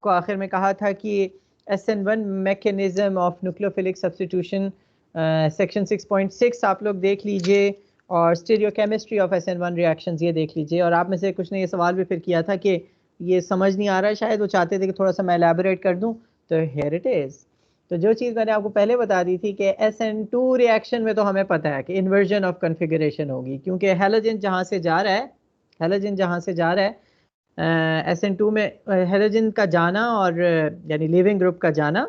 आपको आखिर में कहा था कि SN1 mechanism of nucleophilic substitution section 6.6 आप लोग देख लीजिए, और स्टीरियोकेमिस्ट्री ऑफ SN1 रिएक्शंस ये देख लीजिए। और आप में से कुछ ने ये सवाल भी फिर किया था कि ये समझ नहीं आ रहा है, शायद वो चाहते थे कि थोड़ा सा मैं एलैबोरेट कर दूं, तो हियर इट इज़। तो जो चीज़ मैंने आपको पहले बता दी थी कि SN2 रिएक्शन में तो हमें पता है कि इन्वर्जन ऑफ कन्फिगरेशन होगी, क्योंकि हैलोजन जहाँ से जा रहा है, हैलोजन जहाँ से जा रहा है SN2 में हैलोजन का जाना, और यानी लिविंग ग्रुप का जाना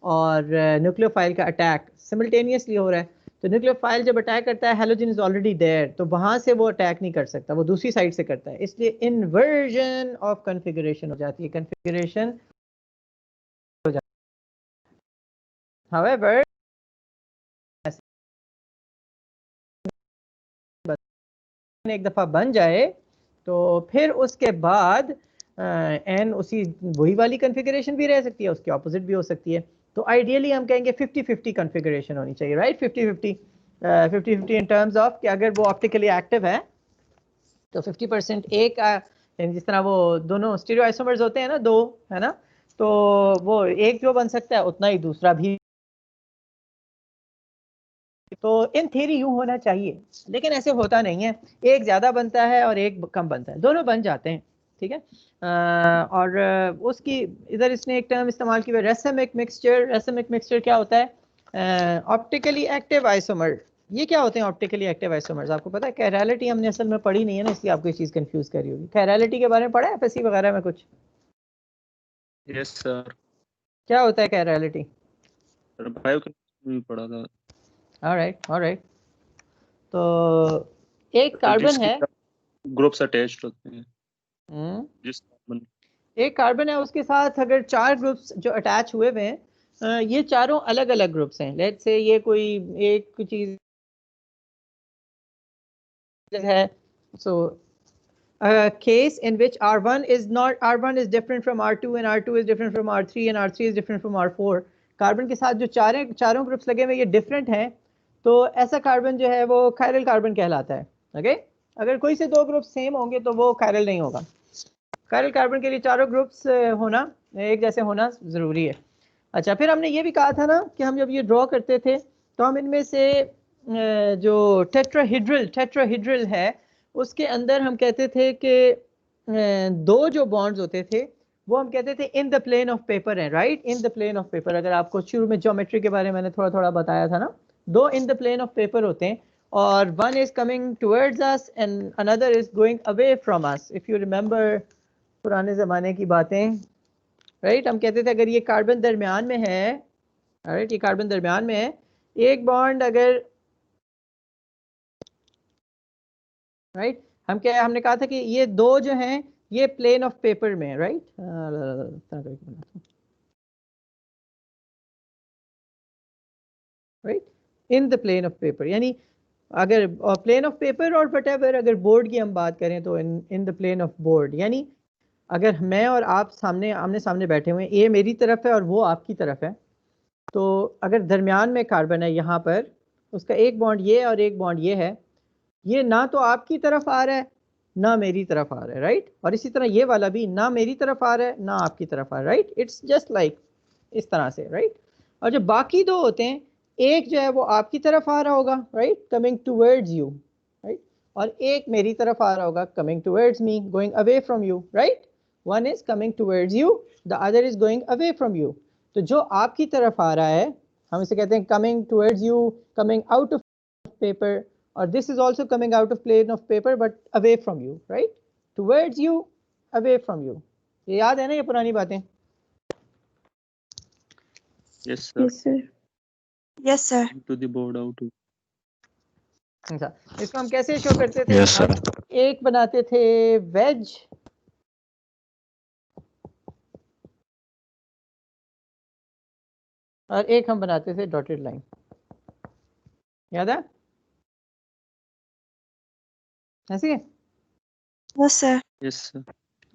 और न्यूक्लियोफाइल का अटैक सिमल्टेनियसली हो रहा है। तो न्यूक्लियोफाइल जब अटैक करता है, हैलोजन इज ऑलरेडी देयर, तो वहां से वो अटैक नहीं कर सकता, वो दूसरी साइड से करता है, इसलिए इन्वर्जन ऑफ कन्फिगरेशन हो जाती है, कन्फिगरेशन हो जाती है। हाउएवर एक दफा बन जाए तो फिर उसके बाद एन उसी वही वाली कन्फिगरेशन भी रह सकती है, उसकी ऑपोजिट भी हो सकती है। तो आइडियली हम कहेंगे 50-50 कन्फिगरेशन होनी चाहिए, राइट? 50-50 इन टर्म्स ऑफ कि अगर वो ऑप्टिकली एक्टिव है तो 50% एक यानी जिस तरह वो दोनों स्टीरियो आइसोमर्स होते हैं ना, दो, है ना, तो वो एक जो बन सकता है उतना ही दूसरा भी। तो इन थ्योरी यूं होना चाहिए, लेकिन ऐसे होता नहीं है, एक ज्यादा बनता है और एक कम बनता है, दोनों बन जाते हैं, ठीक है। और उसकी इधर इसने एक टर्म इस्तेमाल की, रेसमिक मिक्सचर। रेसमिक मिक्सचर क्या होता है? Optically active isomer. ये क्या होते हैं ऑप्टिकली एक्टिव आइसोमर्स? आपको पता है? कैरलिटी हमने असल में पढ़ी नहीं है ना, इसलिए आपको ये चीज़ कंफ्यूज कर रही होगी। कैरलिटी के बारे में पढ़ा है FSC वगैरह में कुछ? Yes sir. क्या होता है कैरलिटी? बायोकेमिस्ट्री में पढ़ा था। ऑलराइट। तो एक कार्बन है, ग्रुप्स अटैच्ड होते हैं जिस कार्बन, एक कार्बन है, उसके साथ अगर 4 ग्रुप्स जो अटैच हुए हुए हैं, ये चारों अलग अलग ग्रुप्स हैं। लेट्स से ये कोई एक चीज है, सो case in which R1 is different from R2 and R2 is different from R3 and R3 is different from R4। Carbon के साथ जो चारों ग्रुप्स लगे हुए ये डिफरेंट हैं, तो ऐसा कार्बन जो है वो कायरल कार्बन कहलाता है। ओके, अगर कोई से 2 ग्रुप सेम होंगे तो वो कायरल नहीं होगा। कायरल कार्बन के लिए चारों ग्रुप्स होना एक जैसे होना ज़रूरी है। अच्छा, फिर हमने ये भी कहा था ना कि हम जब ये ड्रॉ करते थे तो हम इनमें से जो टेट्राहिड्रल है उसके अंदर हम कहते थे कि 2 जो बॉन्ड्स होते थे वो हम कहते थे in the plane of paper है, right? In the plane of paper, अगर आपको शुरू में ज्योमेट्री के बारे में मैंने थोड़ा थोड़ा बताया था ना, 2 in the plane of paper होते हैं, और one is coming towards us and another is going away from us. If you remember पुराने ज़माने की बातें, राइट? हम कहते थे अगर ये कार्बन दरमियान में है, राइट, ये कार्बन दरमियान में है, एक बॉन्ड अगर, राइट, हमने कहा था कि ये 2 जो हैं ये प्लेन ऑफ पेपर में, right? Right, in the plane of paper, यानी अगर प्लेन ऑफ पेपर और व्हाटएवर, अगर बोर्ड की हम बात करें तो in the plane of board, यानी अगर मैं और आप सामने आमने सामने बैठे हुए हैं, ये मेरी तरफ है और वो आपकी तरफ है, तो अगर दरमियान में कार्बन है यहाँ पर, उसका एक बॉन्ड ये और एक बॉन्ड ये है, ये ना तो आपकी तरफ आ रहा है ना मेरी तरफ आ रहा है, राइट? और इसी तरह ये वाला भी ना मेरी तरफ आ रहा है ना आपकी तरफ आ रहा है, राइट? इट्स जस्ट लाइक इस तरह से, राइट? और जो बाकी 2 होते हैं, एक जो है वो आपकी तरफ आ रहा होगा, right, coming towards you, right, और एक मेरी तरफ आ रहा होगा, coming towards me, going away from you, right? One is coming towards you, the other is going away from you. तो जो आपकी तरफ आ रहा है हम इसे कहते हैं coming towards you, coming out of paper, or this is also coming out of plane of paper but away from you, right? Towards you, away from you। ये याद है ना ये पुरानी बातें? Yes sir, yes sir. To the board out. अच्छा, इसको हम कैसे शो करते थे? Yes, sir। हम एक बनाते थे वेज, और एक हम बनाते थे डॉटेड लाइन, याद है? ऐसे? Yes sir. Yes sir.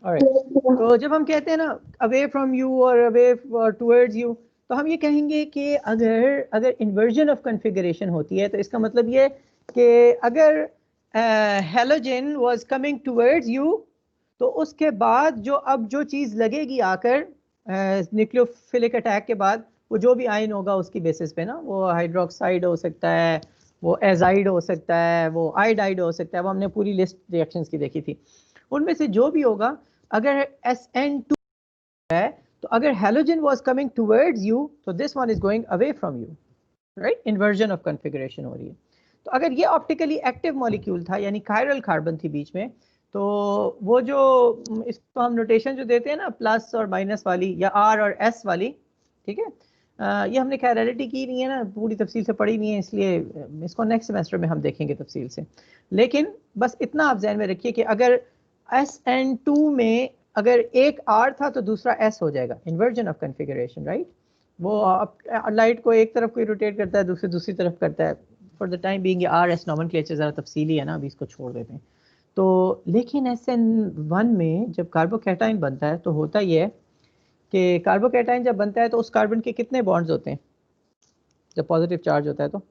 Alright, तो जब हम कहते हैं ना अवे फ्रॉम यू और अवे टुवर्ड्स यू, तो हम ये कहेंगे कि अगर इन्वर्जन ऑफ कन्फिगरेशन होती है तो इसका मतलब ये कि अगर halogen was coming towards you, तो उसके बाद जो चीज़ लगेगी आकर न्यूक्लियोफिलिक अटैक के बाद वो जो भी आयन होगा उसकी बेसिस पे ना, वो हाइड्रोक्साइड हो सकता है, वो एजाइड हो सकता है, वो आइडाइड हो सकता है, वो हमने पूरी लिस्ट रिएक्शंस की देखी थी। उनमें से जो भी होगा, अगर SN2 है तो अगर halogen was coming towards you तो this one is going away from you, right, inversion of configuration हो रही है। तो अगर ये ऑप्टिकली एक्टिव मॉलिक्यूल था यानी कायरल कार्बन थी बीच में, तो वो जो इसको हम नोटेशन जो देते हैं ना प्लस और माइनस वाली या R और S वाली, ठीक है, ये हमने कायरलिटी की नहीं है ना, पूरी तफसील से पढ़ी नहीं है, इसलिए इसको नेक्स्ट सेमेस्टर में हम देखेंगे तफसील से। लेकिन बस इतना आप जहन में रखिए कि अगर SN2 में अगर एक R था तो दूसरा S हो जाएगा, इन्वर्जन ऑफ कन्फिगरेशन, राइट। वो लाइट को एक तरफ कोई रोटेट करता है, दूसरी तरफ करता है। फॉर द टाइम बीइंग ये RS नॉमेनक्लेचर ज़रा तफसीली है ना, अभी इसको छोड़ देते हैं। तो लेकिन SN1 में जब कार्बोकैटायन बनता है तो होता ये है कि कार्बोकैटायन जब बनता है तो उस कार्बन के कितने बॉन्ड्स होते हैं जब पॉजिटिव चार्ज होता है? तो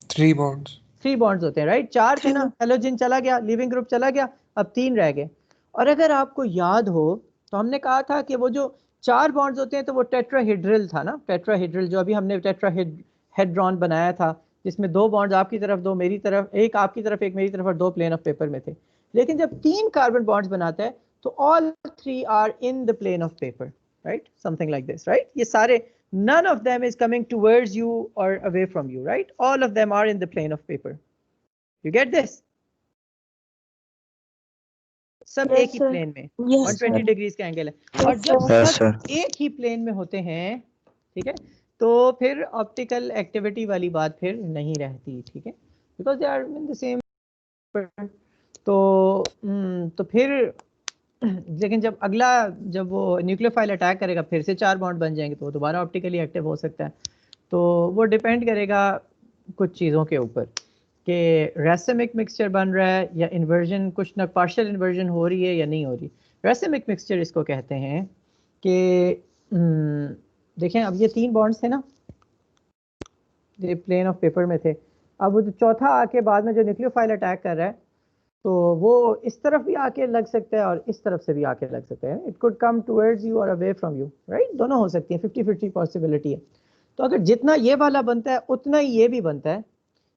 3 bonds. 3 बॉन्ड्स होते हैं, राइट। 4 थे ना, हेलोजन चला गया, लिविंग ग्रुप चला गया, अब 3 रह गए। और अगर आपको याद हो तो हमने कहा था कि वो जो 4 बॉन्ड्स होते हैं तो वो टेट्राहेड्रल था ना, टेट्राहेड्रल जो अभी हमने टेट्राहेड्रॉन बनाया था जिसमें 2 बॉन्ड्स आपकी तरफ, 2 मेरी तरफ, एक आपकी तरफ एक मेरी तरफ और 2 प्लेन ऑफ पेपर में थे। लेकिन जब 3 कार्बन बॉन्ड्स बनाता है तो all 3 are in the plane of paper, right, something like this, right. ये सारे, none of them is coming towards you or away from you, right? All of them are in the plane of paper. You get this? सब Yes, एक ही sir. Plane में, Yes, 120 sir. Degrees का angle है। और जब Yes, सब sir. एक ही plane में होते हैं, ठीक है, तो फिर ऑप्टिकल एक्टिविटी वाली बात फिर नहीं रहती, ठीक है, because they are in the same. तो फिर लेकिन जब वो न्यूक्लियोफाइल अटैक करेगा फिर से 4 बॉन्ड बन जाएंगे तो वो दोबारा ऑप्टिकली एक्टिव हो सकता है। तो वो डिपेंड करेगा कुछ चीज़ों के ऊपर कि रेसिमिक मिक्सचर बन रहा है या इन्वर्जन, कुछ ना पार्शियल इन्वर्जन हो रही है या नहीं हो रही। रेसिमिक मिक्सचर इसको कहते हैं कि देखें, अब ये 3 बॉन्ड्स थे ना, ये प्लेन ऑफ पेपर में थे। अब वो जो चौथा आके बाद में जो न्यूक्लियोफाइल अटैक कर रहा है तो वो इस तरफ भी आके लग सकता है और इस तरफ से भी आके लग सकता है। It could come towards you और अवे फ्रॉम यू, राइट, दोनों हो सकती है, 50-50 पॉसिबिलिटी है। तो अगर जितना ये वाला बनता है उतना ही ये भी बनता है,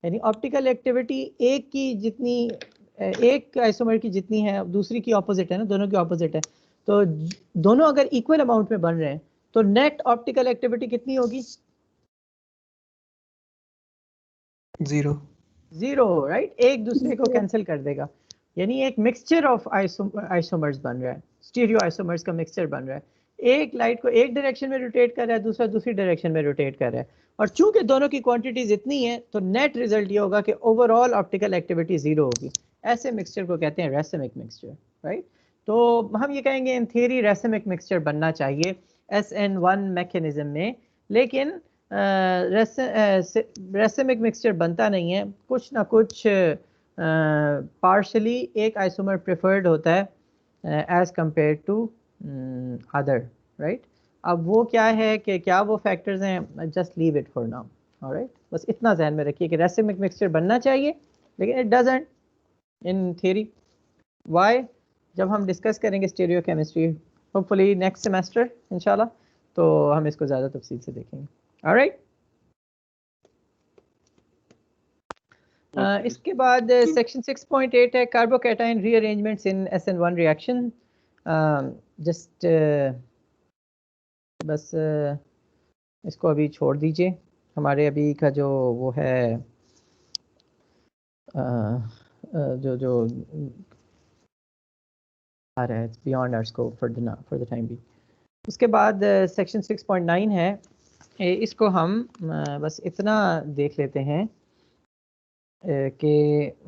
यानी ऑप्टिकल एक्टिविटी एक की जितनी, एक आइसोमर की जितनी है दूसरी की ऑपोजिट है ना, दोनों की ऑपोजिट है। तो दोनों अगर इक्वल अमाउंट में बन रहे हैं तो नेट ऑप्टिकल एक्टिविटी कितनी होगी? 0, राइट, एक दूसरे को कैंसिल कर देगा। यानी एक मिक्सचर ऑफ आइसोमर्स बन रहा है, स्टीरियो आइसोमर्स का मिक्सचर बन रहा है। एक लाइट को एक डायरेक्शन में रोटेट कर रहा है, दूसरा दूसरी डायरेक्शन में रोटेट कर रहा है, और चूंकि दोनों की क्वांटिटीज इतनी है तो नेट रिजल्ट ये होगा कि ओवरऑल ऑप्टिकल एक्टिविटी 0 होगी। ऐसे मिक्सचर को कहते हैं रेसिमिक मिक्सचर, राइट। तो हम ये कहेंगे इन थियरी रेसिमिक मिक्सचर बनना चाहिए SN1 मैकेनिज्म में, लेकिन रेसिमिक मिक्सचर बनता नहीं है, कुछ ना कुछ पार्शली एक आइसोमर प्रेफर्ड होता है as compared to other, right. अब वो क्या है कि क्या वो फैक्टर्स हैं, just leave it for now, alright. बस इतना ध्यान में रखिए कि रेसिमिक मिक्सचर बनना चाहिए लेकिन it doesn't in theory. Why? जब हम डिस्कस करेंगे स्टीरियोकेमिस्ट्री होपफुली नेक्स्ट सेमेस्टर इंशाल्लाह, तो हम इसको ज़्यादा तफसील से देखेंगे। ऑलराइट, इसके बाद सेक्शन 6.8 है कार्बोकैटायन रीअरेंजमेंट्स इन SN1 रिएक्शन। जस्ट बस इसको अभी छोड़ दीजिए, हमारे अभी का जो वो है जो आ रहा है beyond our scope for the time be. उसके बाद सेक्शन 6.9 है, इसको हम बस इतना देख लेते हैं कि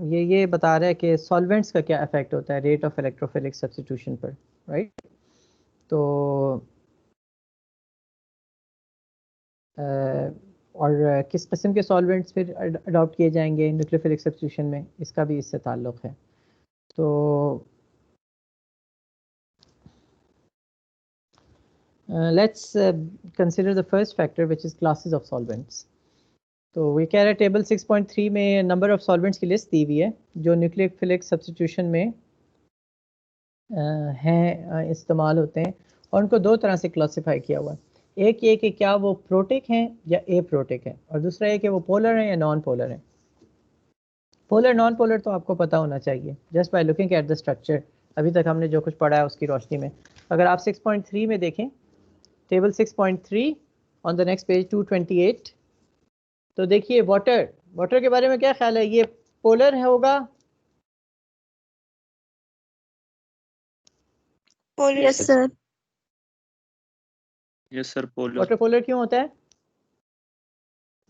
ये बता रहा है कि सॉल्वेंट्स का क्या इफेक्ट होता है रेट ऑफ इलेक्ट्रोफिलिक सब्स्टिट्यूशन पर, राइट। तो और किस किस्म के सॉल्वेंट्स फिर अडॉप्ट किए जाएंगे न्यूक्लियोफिलिक सब्स्टिट्यूशन में, इसका भी इससे ताल्लुक़ है। तो let's consider the first factor which is classes of solvents. तो we कह रहे हैं टेबल 6.3 में नंबर ऑफ सॉल्वेंट्स की लिस्ट दी हुई है जो न्यूक्लियोफिलिक सब्स्टिट्यूशन में हैं, इस्तेमाल होते हैं, और उनको दो तरह से क्लासिफाई किया हुआ है। एक ये कि क्या वो प्रोटिक हैं या ए प्रोटिक है, और दूसरा ये कि वो पोलर हैं या नॉन पोलर हैं। पोलर नॉन पोलर तो आपको पता होना चाहिए just by looking at the structure. अभी तक हमने जो कुछ पढ़ा है उसकी रोशनी में अगर आप 6.3 में देखें, table 6.3 on the next page 228, तो देखिए वाटर, वाटर के बारे में क्या ख्याल है, ये पोलर है होगा? Polar. Yes, sir. Yes sir polar. Water polar क्यों होता है?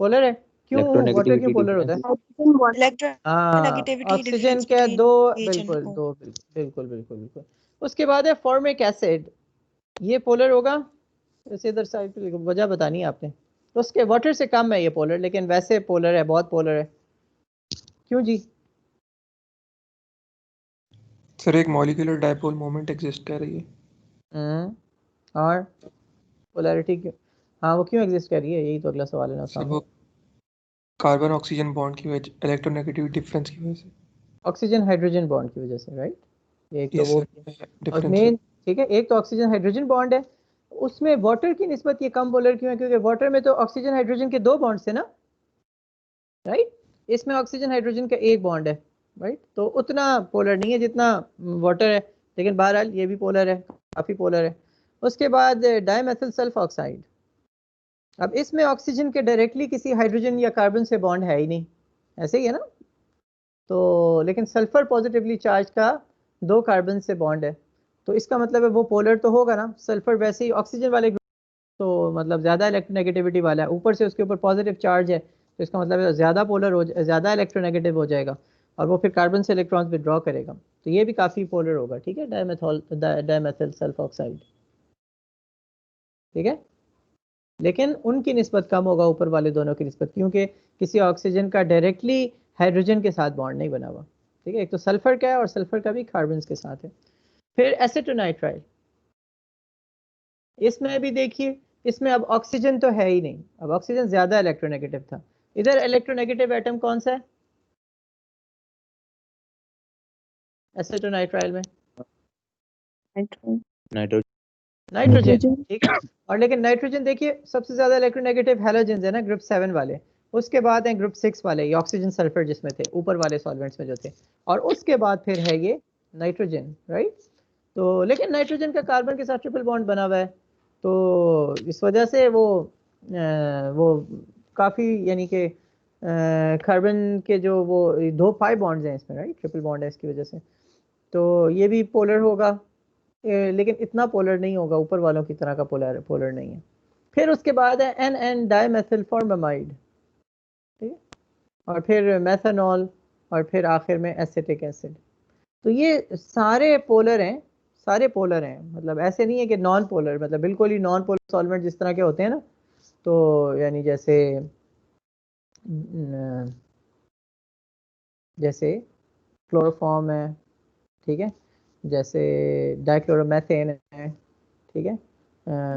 पोलर है क्यों? वाटर क्यों पोलर होता है? Electronegativity ऑक्सीजन difference के between दो, H and बिल्कुल O. दो, बिल्कुल बिल्कुल बिल्कुल। उसके बाद है फॉर्मिक एसिड, ये पोलर होगा? इसे इधर साइड पे लिखो, वजह बतानी है आपने। तो उसके वाटर से कम है ये पोलर, लेकिन वैसे पोलर है, बहुत पोलर है। क्यों जी? सर एक मॉलिक्यूलर डायपोल मोमेंट एग्जिस्ट कर रही है। और पोलैरिटी क्यों, हाँ वो क्यों एग्जिस्ट कर रही है, यही तो अगला सवाल है ना सर सामने। वो कार्बन ऑक्सीजन बॉन्ड की वजह, इलेक्ट्रोनेगेटिव डिफरेंस की वजह से। ऑक्सीजन हाइड्रोजन बॉन्ड की वजह से, राइट? एक तो यस वो सर और डिफरेंस मेन, ठीक है, एक तो ऑक्सीजन हाइड्रोजन बॉन्ड है, उसमें वाटर की निस्बत ये कम पोलर क्यों है? क्योंकि वाटर में तो ऑक्सीजन हाइड्रोजन के दो बॉन्ड्स है ना, राइट? इसमें ऑक्सीजन हाइड्रोजन का एक बॉन्ड है, राइट? तो उतना पोलर नहीं है जितना वाटर है, लेकिन बहरहाल ये भी पोलर है, काफ़ी पोलर है। उसके बाद डाइमेथिल सल्फ ऑक्साइड, अब इसमें ऑक्सीजन के डायरेक्टली किसी हाइड्रोजन या कार्बन से बॉन्ड है ही नहीं, ऐसे ही है ना? तो लेकिन सल्फर पॉजिटिवली चार्ज का दो कार्बन से बॉन्ड है, तो इसका मतलब है वो पोलर तो होगा ना। सल्फर वैसे ही ऑक्सीजन वाले ग्रुप, तो मतलब ज़्यादा इलेक्ट्रोनेगेटिविटी वाला है, ऊपर से उसके ऊपर पॉजिटिव चार्ज है, तो इसका मतलब है ज़्यादा पोलर हो, ज़्यादा इलेक्ट्रोनेगेटिव हो जाएगा, और वो फिर कार्बन से इलेक्ट्रॉन्स विड्रॉ करेगा, तो ये भी काफ़ी पोलर होगा, ठीक है? डाइमेथिल सल्फ ऑक्साइड, ठीक है? लेकिन उनकी निस्बत कम होगा ऊपर वाले दोनों की निस्बत, क्योंकि किसी ऑक्सीजन का डायरेक्टली हाइड्रोजन के साथ बॉन्ड नहीं बना हुआ, ठीक है? एक तो सल्फर का है और सल्फर का भी कार्बन के साथ है। फिर एसिटोनाइट्राइल, इसमें भी देखिए, इसमें अब ऑक्सीजन तो है ही नहीं, अब ऑक्सीजन ज्यादा इलेक्ट्रोनेगेटिव था। इधर इलेक्ट्रोनेगेटिव एटम कौन सा है एसिटोनाइट्राइल में? नाइट्रोजन, ठीक है? और लेकिन नाइट्रोजन देखिए सबसे ज्यादा इलेक्ट्रोनेगेटिव हैलोजेंस है ना, ग्रुप 7 वाले, उसके बाद हैं ग्रुप 6 वाले, ये ऑक्सीजन सल्फर जिसमें थे ऊपर वाले सॉल्वेंट्स में जो थे, और उसके बाद फिर है ये नाइट्रोजन, राइट? तो लेकिन नाइट्रोजन का कार्बन के साथ ट्रिपल बॉन्ड बना हुआ है, तो इस वजह से वो काफ़ी, यानी कि कार्बन के जो वो दो 5 बॉन्ड्स हैं इसमें, राइट? ट्रिपल बॉन्ड है इसकी वजह से, तो ये भी पोलर होगा, लेकिन इतना पोलर नहीं होगा, ऊपर वालों की तरह का पोलर नहीं है। फिर उसके बाद है एन डाइमेथिल फॉर्मामाइड, ठीक है? और फिर मेथनॉल, और फिर आखिर में एसिटिक एसिड। तो ये सारे पोलर हैं, सारे पोलर हैं, मतलब ऐसे नहीं है कि नॉन पोलर, मतलब बिल्कुल ही नॉन पोलर सॉल्वेंट जिस तरह के होते हैं ना, तो यानी जैसे जैसे क्लोरोफॉर्म है, ठीक है, जैसे डाइक्लोरोमेथेन है, ठीक है,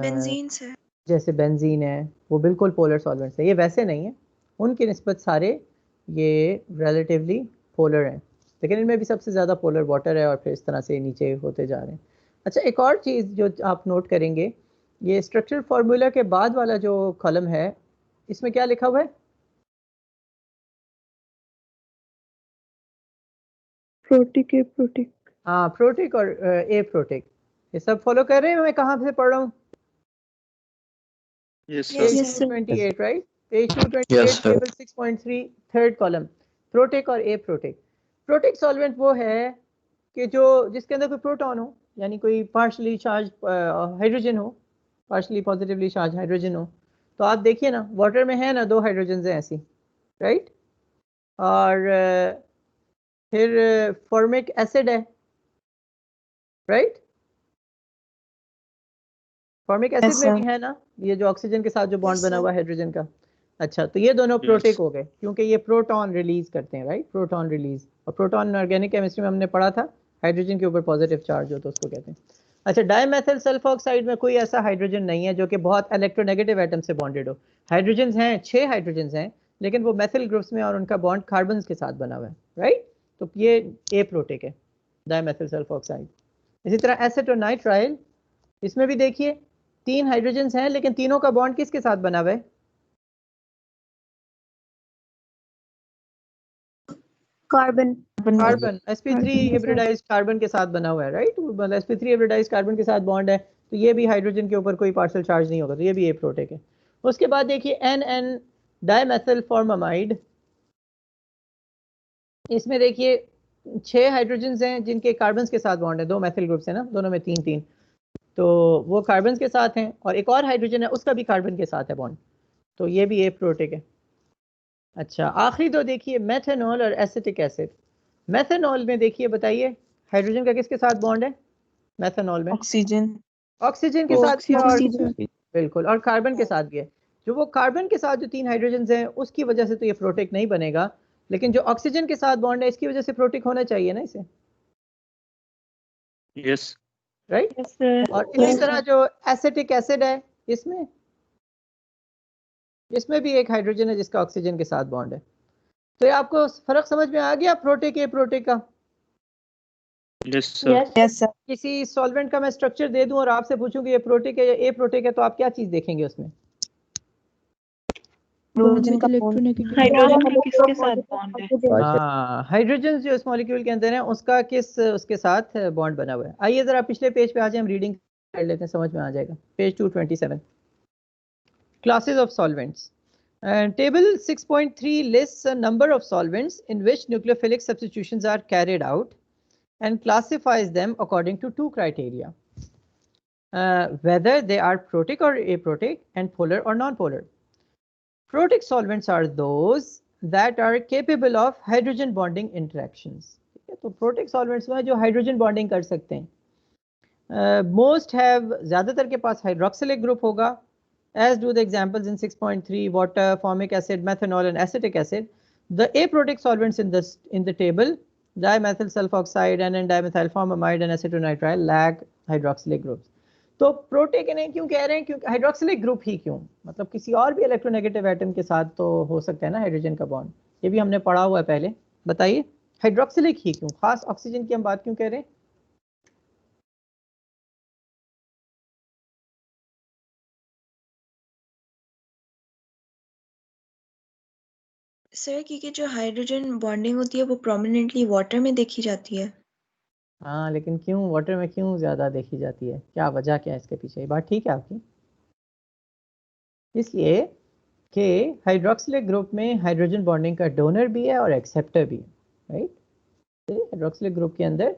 Benzene, sir. जैसे बेंजीन है, वो बिल्कुल पोलर सॉल्वेंट्स है, ये वैसे नहीं है, उनकी निस्बत सारे ये रिलेटिवली पोलर हैं, लेकिन इनमें भी सबसे ज़्यादा पोलर वाटर है, और फिर इस तरह से नीचे होते जा रहे हैं। अच्छा, एक और चीज़ जो आप नोट करेंगे, ये स्ट्रक्चरल फार्मूला के बाद वाला जो कॉलम है, इसमें क्या लिखा हुआ है? प्रोटिक ए प्रोटिक। हाँ, प्रोटिक और ए प्रोटिक, ये सब फॉलो कर रहे हैं? मैं कहाँ से पढ़ रहा हूँ? Yes Yes, sir. yes, sir. 28, right? Page 228, Yes, sir. table 6.3, third column, protic और ए प्रोटिक। प्रोटिक सॉल्वेंट वो है कि जो जिसके अंदर कोई प्रोटॉन हो, यानी कोई पार्शली चार्ज हाइड्रोजन हो, पार्शली पॉजिटिवली चार्ज हाइड्रोजन हो। तो आप देखिए ना, वाटर में है ना, दो हाइड्रोजन हैं ऐसी, राइट? और फिर फॉर्मिक एसिड है, राइट? फॉर्मिक एसिड Yes, में sir. भी है ना, ये जो ऑक्सीजन के साथ जो बॉन्ड Yes, बना sir. हुआ है हाइड्रोजन का। अच्छा, तो ये दोनों Yes. प्रोटिक हो गए, क्योंकि ये प्रोटॉन रिलीज करते हैं, राइट? प्रोटॉन रिलीज, और प्रोटॉन ऑर्गेनिक केमिस्ट्री में हमने पढ़ा था, हाइड्रोजन के ऊपर पॉजिटिव चार्ज हो तो उसको कहते हैं। अच्छा, डाइमेथिल सल्फोक्साइड में कोई ऐसा हाइड्रोजन नहीं है जो कि बहुत इलेक्ट्रोनेगेटिव एटम से बॉन्डेड हो। हाइड्रोजन हैं, 6 हाइड्रोजन हैं, लेकिन वो मेथिल ग्रुप्स में, और उनका बॉन्ड कार्बन के साथ बना हुआ है, राइट? तो ये ए प्रोटिक है, डाइमेथिल सल्फोक्साइड। इसी तरह एसिटोनाइट्राइल, इसमें भी देखिए 3 हाइड्रोजन हैं, लेकिन तीनों का बॉन्ड किसके साथ बना हुआ है? Carbon. Carbon, sp3 hybridised carbon के साथ बना हुआ है, राइट? मतलब sp3 हाइब्रिडाइज्ड कार्बन के साथ बॉन्ड है, तो ये भी हाइड्रोजन के ऊपर कोई पार्शियल चार्ज नहीं होगा, तो ये भी एप्रोटिक है। उसके बाद देखिए NN डाइमेथिल फॉर्मामाइड, इसमें देखिए 6 हाइड्रोजन हैं जिनके कार्बन के साथ बॉन्ड है, 2 मैथिल ग्रुप्स है ना, दोनों में 3-3, तो वो कार्बन के साथ हैं, और एक और हाइड्रोजन है उसका भी कार्बन के साथ है बॉन्ड, तो ये भी एप्रोटिक है। अच्छा, आखिरी दो देखिए मेथनॉल और एसिटिक एसिड। मेथनॉल में देखिए बताइए हाइड्रोजन का किसके साथ बॉन्ड है मेथनॉल में? ऑक्सीजन। ऑक्सीजन के साथ क्या? ऑक्सीजन। बिल्कुल, और कार्बन के साथ भी है। जो वो कार्बन के साथ जो 3 हाइड्रोजन हैं उसकी वजह से तो ये प्रोटिक नहीं बनेगा, लेकिन जो ऑक्सीजन के साथ बॉन्ड है इसकी वजह से प्रोटिक होना चाहिए ना इसे, यस राइट? Yes sir. और इसी तरह जो एसिटिक एसिड है इसमें भी एक हाइड्रोजन है जिसका ऑक्सीजन के साथ बॉन्ड है। तो ये आपको फर्क समझ में आ गया प्रोटिक एप्रोटिक का? Yes sir. Yes sir. किसी सॉल्वेंट का मैं स्ट्रक्चर दे दूं और आपसे पूछूं कि ये प्रोटिक है या एप्रोटिक है, तो आप क्या चीज देखेंगे उसमें? हाइड्रोजन का किसके साथ बॉन्ड है? हाँ, हाइड्रोजन जो इस मॉलिक्यूल के अंदर है उसका किस उसके साथ बॉन्ड बना हुआ है। आइए जरा पिछले पेज पे आ जाए, हम रीडिंग कर लेते हैं, समझ में आ जाएगा। Page 227, classes of solvents. Table 6.3 lists a number of solvents in which nucleophilic substitutions are carried out and classifies them according to 2 criteria. Whether they are protic or aprotic and polar or non-polar. Protic solvents are those that are capable of hydrogen bonding interactions. तो protic solvents में जो hydrogen bonding कर सकते हैं, most have, ज़्यादातर के पास hydroxylic group होगा, as do the examples in 6.3, water, formic acid, methanol and acetic acid. The aprotic solvents in the table, dimethyl sulfoxide and dimethyl formamide and acetonitrile, lack hydroxylic groups. तो protic नहीं क्यों कह रहे हैं? क्योंकि hydroxylic group ही क्यों, मतलब किसी और भी इलेक्ट्रोनेगेटिव एटम के साथ तो हो सकता है ना हाइड्रोजन का बॉन्ड, ये भी हमने पढ़ा हुआ है पहले। बताइए हाइड्रोक्सिलिक ही क्यों, खास ऑक्सीजन की हम बात क्यों कह रहे हैं? सर क्योंकि जो हाइड्रोजन बॉन्डिंग होती है वो प्रोमिनेंटली वाटर में देखी जाती है। हाँ, लेकिन क्यों वाटर में क्यों ज़्यादा देखी जाती है, क्या वजह क्या है इसके पीछे? ये बात ठीक है आपकी, इसलिए कि हाइड्रोक्सिलिक ग्रुप में हाइड्रोजन बॉन्डिंग का डोनर भी है और एक्सेप्टर भी है, राइट? हाइड्रोक्सिलिक ग्रुप के अंदर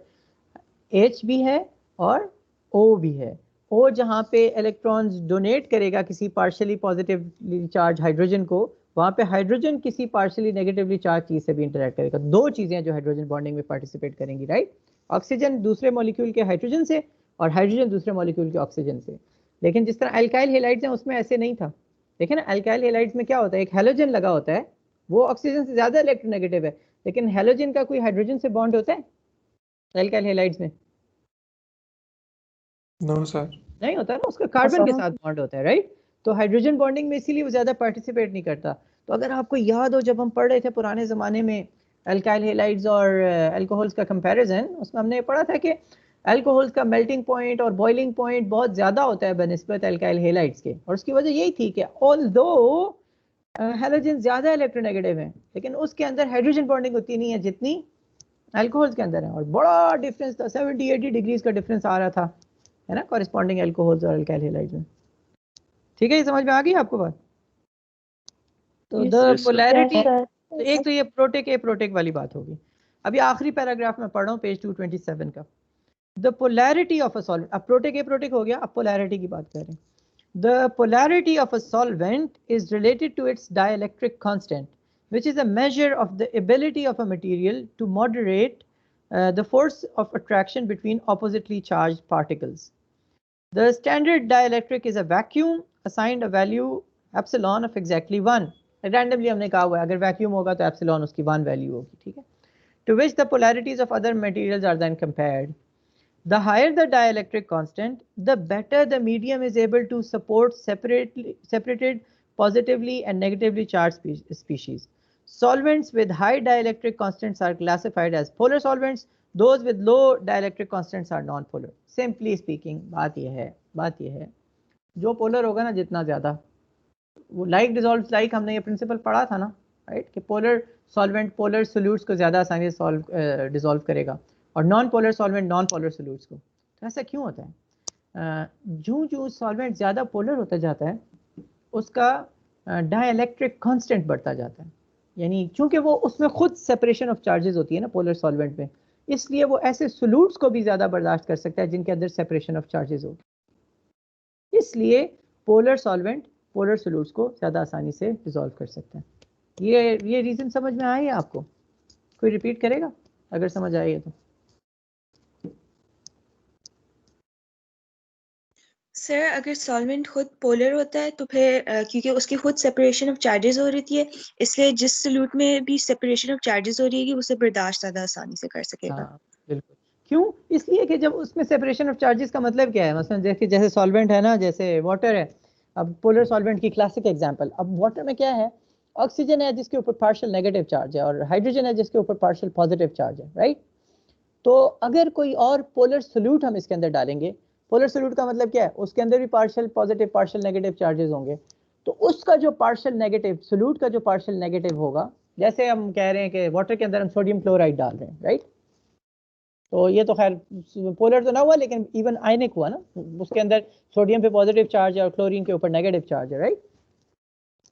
H भी है और O भी है। O जहाँ पे इलेक्ट्रॉन्स डोनेट करेगा किसी पार्शियली पॉजिटिवली चार्ज हाइड्रोजन को, वहाँ पे हाइड्रोजन किसी पार्शियली नेगेटिवली चार्ज चीज से भी इंटरेक्ट करेगा। 2 चीजें जो हाइड्रोजन बॉन्डिंग में पार्टिसिपेट करेंगी, राइट? ऑक्सीजन दूसरे मॉलिक्यूल के हाइड्रोजन से और हाइड्रोजन दूसरे मॉलिक्यूल के ऑक्सीजन से। लेकिन जिस तरह अल्काइल हैलाइड्स हैं उसमें ऐसे नहीं था। देखिए ना, अल्काइल हैलाइड्स में क्या होता है, एक हैलोजन लगा होता है, वो ऑक्सीजन से ज्यादा इलेक्ट्रोनेगेटिव है, लेकिन हैलोजन का कोई हाइड्रोजन से बॉन्ड होता है अल्काइल हैलाइड्स में? No sir. नहीं होता ना, उसका कार्बन के साथ बॉन्ड होता है, राइट? तो हाइड्रोजन बॉन्डिंग में इसीलिए वो ज्यादा पार्टिसिपेट नहीं करता। तो अगर आपको याद हो, जब हम पढ़ रहे थे पुराने जमाने में अल्काइल हैलाइड्स और अल्कोहल्स का कंपैरिजन, उसमें हमने पढ़ा था कि अल्कोहल्स का मेल्टिंग पॉइंट और बॉइलिंग पॉइंट बहुत ज्यादा होता है बनिस्बत अल्काइल हैलाइड्स के, और उसकी वजह यही थी कि ऑल्दो हैलोजन ज्यादा इलेक्ट्रोनेगेटिव है, लेकिन उसके अंदर हाइड्रोजन बॉन्डिंग उतनी नहीं है जितनी अल्कोहल्स के अंदर है, और बड़ा डिफरेंस था, 70-80 डिग्रीज का डिफरेंस आ रहा था, है ना, कॉरेस्पॉन्डिंग अल्कोहल्स और अल्काइल हैलाइड्स में। ठीक है, ये समझ में आ गई आपको बात? तो द पोलैरिटी, तो एक तो ये प्रोटिक एप्रोटिक वाली बात होगी। अभी आखिरी पैराग्राफ में पढ़ रहा हूँ, पेज 227 का। The polarity of a solvent, अब प्रोटिक एप्रोटिक हो गया, अब पोलैरिटी की बात कर रहे हैं। The polarity of a solvent is related to its dielectric constant, which is a measure of the ability of a material to moderate the force of attraction between oppositely charged particles. The standard dielectric is a vacuum assigned a value epsilon of exactly 1. Randomly हमने कहा हुआ है, अगर vacuum होगा तो epsilon उसकी 1 value होगी, ठीक है? To which the polarities of other materials are then compared. The higher the dielectric constant, the better the medium is able to support separated positively and negatively charged species. Solvents with high dielectric constants are classified as polar solvents, those with low dielectric constants are non-polar. Simply speaking, बात ये है जो polar होगा ना जितना ज़्यादा, वो like dissolve like, हमने ये प्रिंसिपल पढ़ा था ना, राइट, कि पोलर सॉल्वेंट पोलर सोल्यूट्स को ज़्यादा आसानी से डिजॉल्व करेगा और non polar solvent non polar solutes को। तो ऐसा क्यों होता है? जो सॉल्वेंट ज़्यादा पोलर होता जाता है उसका डाइलेक्ट्रिक कांस्टेंट बढ़ता जाता है, यानी चूंकि वो उसमें खुद सेपरेशन ऑफ चार्जेस होती है ना पोलर सॉल्वेंट में, इसलिए वो ऐसे सोल्यूट्स को भी ज़्यादा बर्दाश्त कर सकता है जिनके अंदर सेपरेशन ऑफ चार्जेस हो। इसलिए पोलर सॉल्वेंट पोलर सोल्यूट्स को ज़्यादा आसानी से डिसॉल्व कर सकते हैं। ये रीज़न समझ में आया आपको? कोई रिपीट करेगा अगर समझ आई तो? सर अगर सॉल्वेंट खुद पोलर होता है तो फिर क्योंकि उसकी खुद सेपरेशन ऑफ चार्जेस हो रही है, इसलिए जिस सॉल्यूट में भी सेपरेशन ऑफ चार्जेस हो रही है उसे बर्दाश्त ज़्यादा आसानी से कर सकेगा। हाँ बिल्कुल। क्यों? इसलिए कि जब उसमें सेपरेशन ऑफ चार्जेस का मतलब क्या है, मसलन देखिए जैसे सॉल्वेंट है ना, जैसे वाटर है, अब पोलर सॉल्वेंट की क्लासिक एग्जांपल, अब वाटर में क्या है, ऑक्सीजन है जिसके ऊपर पार्शियल नेगेटिव चार्ज है और हाइड्रोजन है जिसके ऊपर पार्शियल पॉजिटिव चार्ज है, राइट। तो अगर कोई और पोलर सोल्यूट हम इसके अंदर डालेंगे, पोलर सोल्यूट का मतलब क्या है, उसके अंदर भी partial positive partial negative charges होंगे, तो उसका जो पार्शियल नेगेटिव सोल्यूट का जो पार्शियल नेगेटिव होगा, जैसे हम कह रहे हैं कि वाटर के अंदर हम सोडियम क्लोराइड डाल रहे हैं, राइट, तो ये तो खैर पोलर तो ना हुआ लेकिन इवन आयनिक हुआ ना, उसके अंदर सोडियम पे पॉजिटिव चार्ज है और क्लोरीन के ऊपर नेगेटिव चार्ज है, राइट।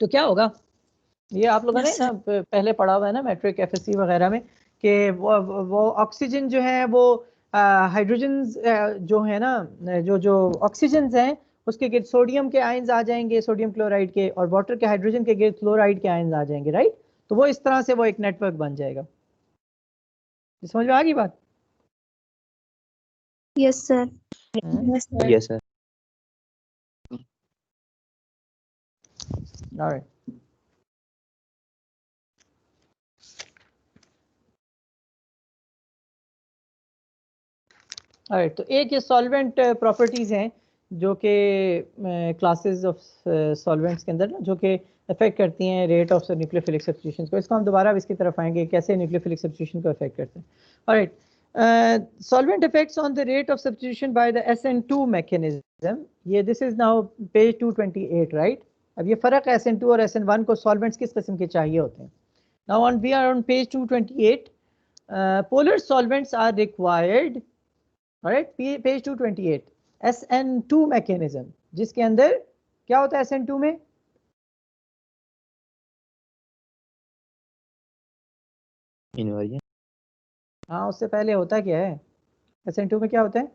तो क्या होगा, ये आप लोगों ने ना पहले पढ़ा हुआ है ना मैट्रिक एफएससी वगैरह में, कि वो ऑक्सीजन जो है वो हाइड्रोजन जो है ना, जो ऑक्सीजन हैं उसके गिर्द सोडियम के आयंस आ जाएंगे, सोडियम क्लोराइड के, और वाटर के हाइड्रोजन के गिर्द क्लोराइड के आयंस आ जाएंगे, राइट। तो वो इस तरह से वो एक नेटवर्क बन जाएगा। समझ में आ गई बात? Yes sir. Yes sir. Alright, alright, तो एक ये सॉल्वेंट प्रॉपर्टीज हैं जो कि क्लासेस ऑफ सॉल्वेंट्स के अंदर ना जो कि अफेक्ट करती हैं रेट ऑफ न्यूक्लियोफिलिक सब्स्टिट्यूशन को। इसको हम दोबारा इसकी तरफ आएंगे कैसे न्यूक्लियोफिलिक सब्स्टिट्यूशन को अफेक्ट करते हैं। Alright, solvent effects on the rate of substitution by the SN2 mechanism. ये this is now page 228, right. अब ये फ़र्क है SN2 और SN1 को, सॉल्वेंट्स किस किस्म के चाहिए होते हैं। Now on we are on page 228, polar solvents are required, right, page 228, SN2 mechanism, जिसके अंदर क्या होता है SN2 में, इन्वर्जन। हाँ उससे पहले होता क्या है, SN2 में क्या होता है,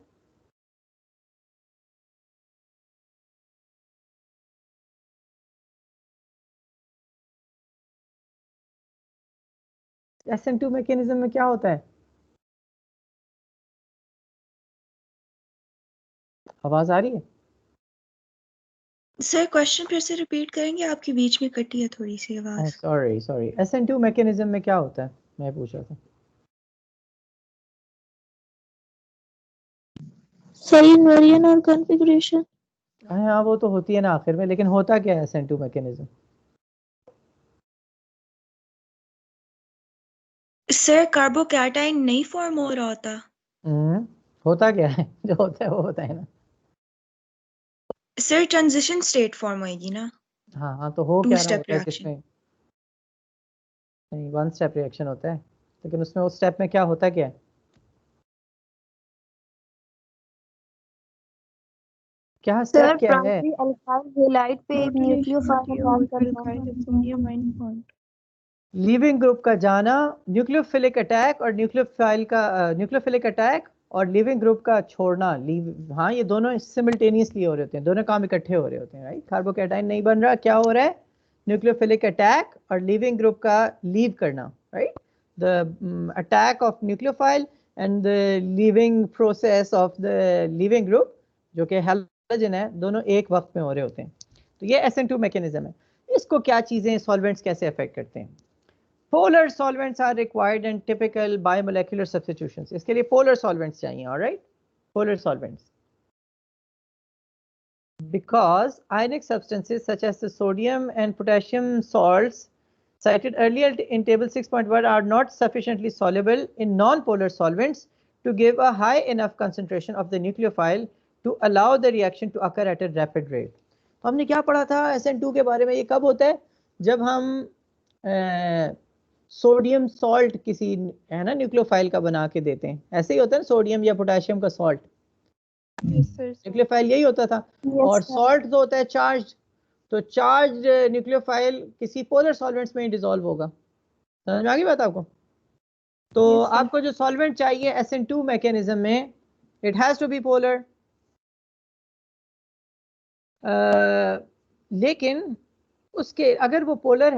SN2 मैकेनिज्म में क्या होता है, आवाज आ रही है? सर क्वेश्चन फिर से रिपीट करेंगे, आपकी बीच में कटी है थोड़ी सी आवाज। सॉरी, SN2 मैकेनिज्म में क्या होता है, मैं पूछ रहा था। सर इन्वर्जन और कॉन्फ़िगरेशन। हाँ वो तो होती है ना आखिर में, लेकिन होता क्या है SN2 मैकेनिज्म? सर कार्बोकैटायन नहीं फॉर्म हो रहा होता। होता क्या है, जो होता है वो होता है ना। सर ट्रांजिशन स्टेट फॉर्म होएगी ना। हाँ तो हो टू क्या रहा स्टेप होता है रिएक्शन। किसमें, नहीं वन स्टेप रिएक्शन होता है, लेकिन उसमें उस स्टेप में क्या होता क्या है, क्या स्टेप क्या है? अल्काइल हैलाइड पे एक न्यूक्लियोफाइल बॉन्ड करना, sodium ion bond. Leaving group का जाना, न्यूक्लियोफिलिक अटैक और न्यूक्लियोफिलिक अटैक और लीविंग ग्रुप का छोड़ना, हाँ ये दोनों सिमिल्टेनियसली हो रहे होते हैं, दोनों काम इकट्ठे हो रहे होते हैं, राइट। कार्बोकैटायन नहीं बन रहा, क्या हो रहा है, न्यूक्लियोफिलिक अटैक और लीविंग ग्रुप का लीव करना, right. The attack of nucleophile and the leaving process of the leaving group जो कि हैलोजन है, दोनों एक वक्त में हो रहे होते हैं। तो ये SN2 मैकेनिज्म है। इसको क्या चीजें सॉल्वेंट्स कैसे अफेक्ट करते हैं। Polar solvents are required in typical biomolecular substitutions. इसके लिए polar solvents चाहिए, all right? Polar solvents. Because ionic substances such as the sodium and potassium salts cited earlier in table 6.1 are not sufficiently soluble in non-polar solvents to give a high enough concentration of the nucleophile to allow the reaction to occur at a rapid rate. तो हमने क्या पढ़ा था SN2 के बारे में? ये कब होता है? जब हम सोडियम सॉल्ट किसी है ना न्यूक्लियोफाइल का बना के देते हैं, ऐसे ही होता है सोडियम या पोटेशियम का सॉल्ट, न्यूक्लियोफाइल यही होता था। और सॉल्ट जो होता है चार्ज, तो चार्ज न्यूक्लियोफाइल किसी पोलर सॉल्वेंट्स में ही डिसॉल्व होगा। समझ में आ गई बात आपको? तो आपको जो सॉल्वेंट चाहिए SN2 मैकेनिज्म में, it has to be polar. लेकिन उसके अगर वो पोलर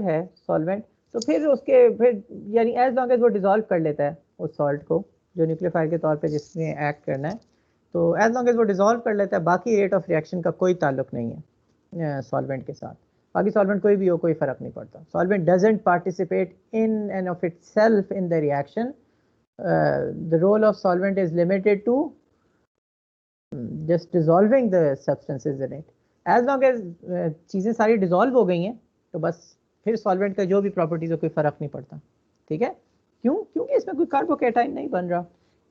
है सॉल्वेंट, तो फिर यानी एज लॉन्ग एज वो डिसॉल्व कर लेता है उस सॉल्ट को जो न्यूक्लियोफाइल के तौर पे जिसमें एक्ट करना है, तो एज लॉन्ग एज वो डिसॉल्व कर लेता है, बाकी रेट ऑफ रिएक्शन का कोई ताल्लुक नहीं है सॉल्वेंट के साथ। बाकी सॉल्वेंट कोई भी हो, कोई फर्क नहीं पड़ता। Solvent doesn't participate in and of itself in the reaction. The role of solvent is limited to just dissolving the substances in it. As long as चीज़ें सारी डिसॉल्व हो गई हैं, तो बस फिर सॉल्वेंट का जो भी प्रॉपर्टीज है कोई फ़र्क नहीं पड़ता। ठीक है? क्यों? क्योंकि इसमें कोई कार्बोकैटाइन नहीं बन रहा।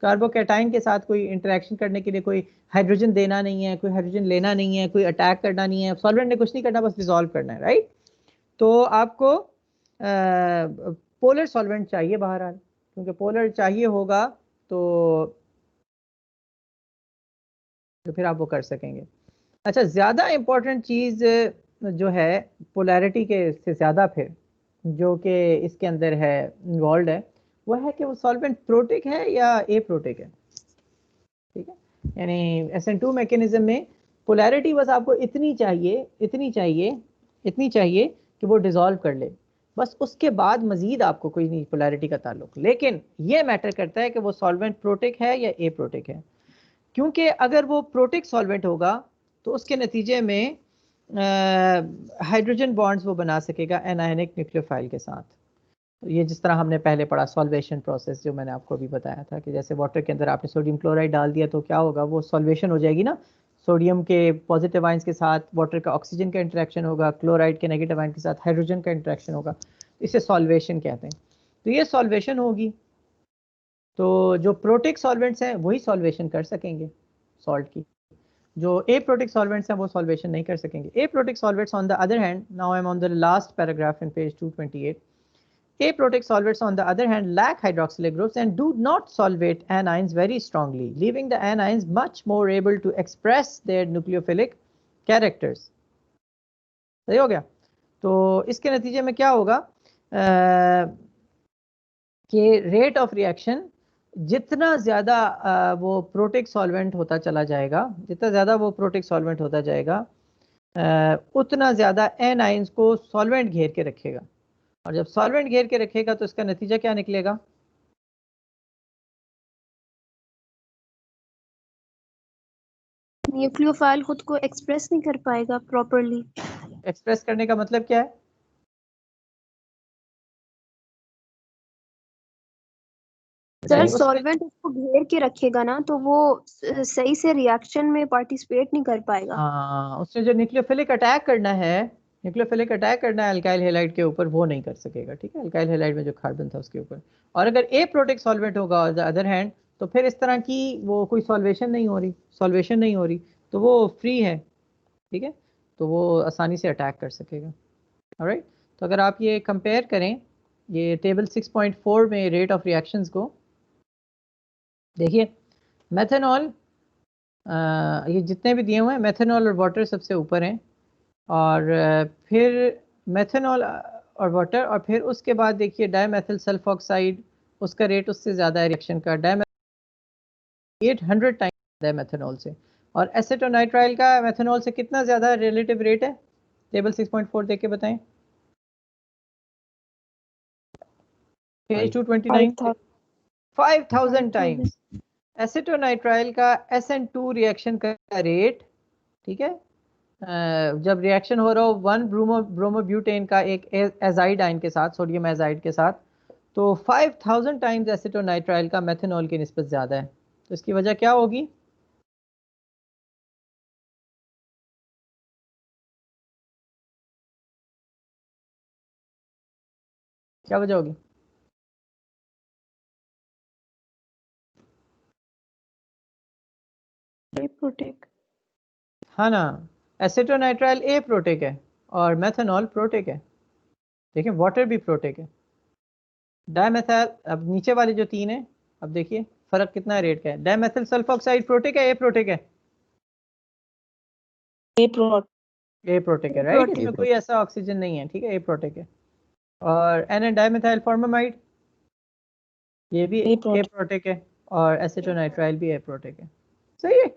कार्बोकैटाइन के साथ कोई इंटरेक्शन करने के लिए कोई हाइड्रोजन देना नहीं है, कोई हाइड्रोजन लेना नहीं है, कोई अटैक करना नहीं है। सॉल्वेंट ने कुछ नहीं करना, बस डिसॉल्व करना है, राइट? तो आपको पोलर सॉल्वेंट चाहिए बहरहाल, क्योंकि पोलर चाहिए होगा तो फिर आप वो कर सकेंगे। अच्छा, ज़्यादा इम्पोर्टेंट चीज़ जो है पोलैरिटी के से ज़्यादा फिर जो कि इसके अंदर है इन्वॉल्व है, वो है कि वो सॉल्वेंट प्रोटिक है या ए प्रोटिक है। ठीक है? यानी SN2 मैकेनिज्म में पोलैरिटी बस आपको इतनी चाहिए कि वो डिसॉल्व कर ले, बस उसके बाद मजीद आपको कोई नहीं पोलैरिटी का ताल्लुक। लेकिन ये मैटर करता है कि वो सॉल्वेंट प्रोटिक है या ए प्रोटिक है, क्योंकि अगर वो प्रोटिक सॉल्वेंट होगा तो उसके नतीजे में हाइड्रोजन बॉन्ड्स वो बना सकेगा एनायनिक न्यूक्लियोफाइल के साथ। ये जिस तरह हमने पहले पढ़ा सॉल्वेशन प्रोसेस, जो मैंने आपको अभी बताया था कि जैसे वाटर के अंदर आपने सोडियम क्लोराइड डाल दिया तो क्या होगा, वो सॉल्वेशन हो जाएगी ना। सोडियम के पॉजिटिव आयंस के साथ वाटर का ऑक्सीजन का इंटरेक्शन होगा, क्लोराइड के नेगेटिव आयन के साथ हाइड्रोजन का इंटरेक्शन होगा, इसे सॉल्वेशन कहते हैं। तो ये सॉल्वेशन होगी, तो जो प्रोटिक सॉल्वेंट्स हैं वही सॉल्वेशन कर सकेंगे सॉल्ट की, जो ए प्रोटिक सॉल्वेंट्स हैं वो सॉल्वेशन नहीं कर सकेंगे। Aprotic solvents on the other hand, now I am on the last paragraph in page 228, aprotic solvents on the other hand lack hydroxylic groups and do not solvate anions very strongly, leaving the anions much more able to express their nucleophilic characters. सही हो गया? तो इसके नतीजे में क्या होगा कि रेट ऑफ रिएक्शन जितना ज़्यादा वो प्रोटिक सॉल्वेंट होता चला जाएगा, जितना ज़्यादा वो प्रोटिक सॉल्वेंट होता जाएगा, उतना ज़्यादा एनाइंस को सॉल्वेंट घेर के रखेगा। और जब सॉल्वेंट घेर के रखेगा तो इसका नतीजा क्या निकलेगा? न्यूक्लियोफाइल खुद को एक्सप्रेस नहीं कर पाएगा प्रॉपर्ली। एक्सप्रेस करने का मतलब क्या है? सर सॉल्वेंट उसको घेर के रखेगा ना, तो वो सही से रिएक्शन में पार्टिसिपेट नहीं कर पाएगा। हाँ, उसने जो न्यूक्लियोफिलिक अटैक करना है अल्काइल हैलाइड के ऊपर, वो नहीं कर सकेगा। ठीक है? अल्काइल हैलाइड में जो कार्बन था उसके ऊपर। और अगर ए प्रोटिक सॉल्वेंट होगा ऑन द अदर हैंड, तो फिर इस तरह की वो कोई सॉल्वेशन नहीं हो रही, तो वो फ्री है। ठीक है? तो वो आसानी से अटैक कर सकेगा। ऑलराइट? तो अगर आप ये कंपेयर करें ये टेबल 6.4 में रेट ऑफ रिएक्शंस को देखिए, मेथनॉल, ये जितने भी दिए हुए हैं मेथनॉल और वाटर सबसे ऊपर हैं, और फिर मेथनॉल और वाटर, और फिर उसके बाद देखिए डाईमेथिल सल्फोक्साइड, उसका रेट उससे ज़्यादा है रिएक्शन का, 800 टाइम्स है मेथनॉल से। और एसीटोनाइट्राइल का मेथनॉल से कितना ज़्यादा रिलेटिव रेट है? टेबल 6.4 देख के बताएं। Page 229, 5000 times. एसीटोनाइट्राइल का SN2 रिएक्शन का रेट, ठीक है, जब रिएक्शन हो रहा हो 1 ब्रोमोब्यूटेन का एक एजाइड आयन के साथ, सोडियम एजाइड के साथ, तो 5000 टाइम्स एसीटोनाइट्राइल का मेथनॉल की निस्बत ज़्यादा है। तो इसकी वजह क्या होगी? क्या वजह होगी? प्रोटेक। हाँ ना, एसिटोनाइट्राइल ए प्रोटेक है और मेथनॉल प्रोटेक है। देखिए वाटर भी प्रोटेक है। डायमेथाइल, अब नीचे वाले जो तीन है, अब देखिए फर्क कितना है रेट का है। डायमेथिल सल्फोक्साइड प्रोटेक है, ए प्रोटेक है? ए प्रोटेक है, राइट। इसमें कोई ऐसा ऑक्सीजन नहीं है, ठीक है, ए प्रोटेक है। और एन डायमेथाइल फॉर्मामाइड, ये भी ए प्रोटेक है, और एसिटोनाइट्राइल भी ए प्रोटेक है। सही है।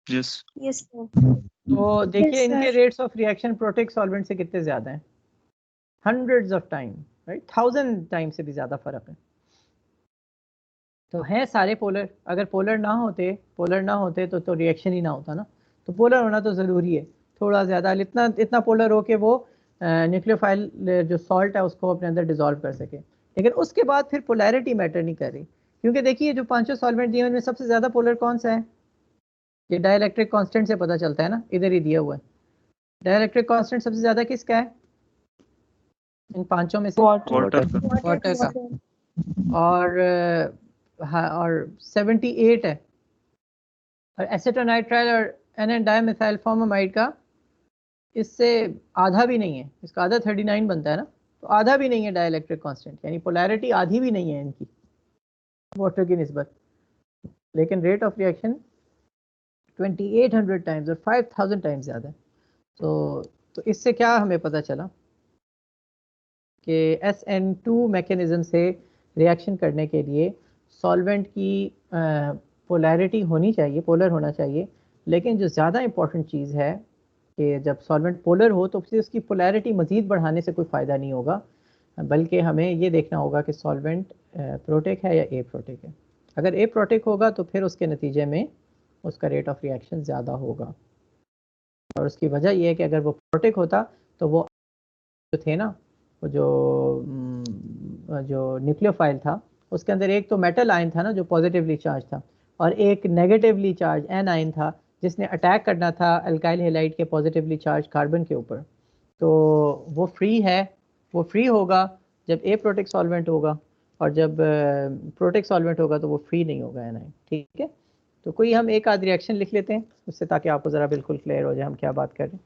यस। यस तो देखिए Yes, इनके sir. Rates of reaction protic solvent से कितने ज्यादा हैं? Hundreds of time, right, 1000 time से भी ज्यादा फर्क है। तो हैं सारे पोलर। अगर पोलर ना होते तो रिएक्शन ही ना होता ना। तो पोलर होना तो ज़रूरी है, थोड़ा ज़्यादा, इतना पोलर हो कि वो न्यूक्लियोफाइल जो सॉल्ट है उसको अपने अंदर डिजोल्व कर सके। लेकिन उसके बाद फिर पोलैरिटी मैटर नहीं कर रही, क्योंकि देखिए जो पांचों सॉल्वेंट दिए उनमें सबसे ज़्यादा पोलर कौन सा है? ये डाइलेक्ट्रिक कांस्टेंट से पता चलता है ना, इधर ही दिया हुआ है। डाइलेक्ट्रिक कांस्टेंट सबसे ज़्यादा किसका है इन पांचों में से? वाटर का। वाटर का। और हाँ, और 78 है। और एसिटोनाइट्राइल और एन डायमिथाइल फॉर्मामाइड का इससे आधा भी नहीं है, इसका आधा 39 बनता है ना, तो आधा भी नहीं है डाइलेक्ट्रिक कांस्टेंट, यानी पोलैरिटी आधी भी नहीं है इनकी वाटर की निस्बत। लेकिन रेट ऑफ रिएक्शन 2800 टाइम्स और 5000 टाइम्स ज़्यादा है। तो इससे क्या हमें पता चला कि SN2 मैकेनिज्म से रिएक्शन करने के लिए सॉल्वेंट की पोलैरिटी होनी चाहिए, पोलर होना चाहिए। लेकिन जो ज़्यादा इम्पॉर्टेंट चीज़ है कि जब सॉल्वेंट पोलर हो तो फिर उसकी पोलैरिटी मज़ीद बढ़ाने से कोई फ़ायदा नहीं होगा, बल्कि हमें ये देखना होगा कि सॉल्वेंट प्रोटेक है या ए प्रोटेक है। अगर ए प्रोटेक होगा तो फिर उसके नतीजे में उसका रेट ऑफ रिएक्शन ज़्यादा होगा। और उसकी वजह यह है कि अगर वो प्रोटेक होता तो वो जो थे ना, वो जो न्यूक्लियोफाइल था उसके अंदर एक तो मेटल आयन था ना जो पॉजिटिवली चार्ज था, और एक नेगेटिवली चार्ज एन आयन था जिसने अटैक करना था अल्काइल हैलाइड के पॉजिटिवली चार्ज कार्बन के ऊपर। तो वो फ्री है, वो फ्री होगा जब ए प्रोटेक सॉल्वेंट होगा, और जब प्रोटेक सॉल्वेंट होगा तो वो फ्री नहीं होगा एन आयन, ठीक है। तो कोई हम एक आध रिएक्शन लिख लेते हैं उससे, ताकि आपको ज़रा बिल्कुल क्लियर हो जाए हम क्या बात कर रहे हैं।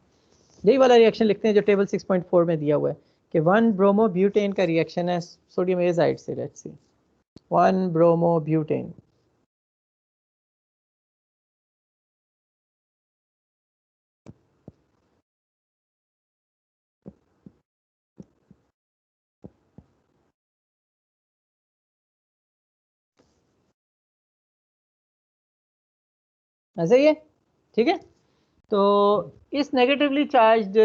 यही वाला रिएक्शन लिखते हैं जो टेबल 6.4 में दिया हुआ है कि 1 ब्रोमो ब्यूटेन का रिएक्शन है सोडियम एजाइड से। Let's see 1 bromo butane. ऐसा ही है, ठीक है। तो इस नेगेटिवली चार्ज्ड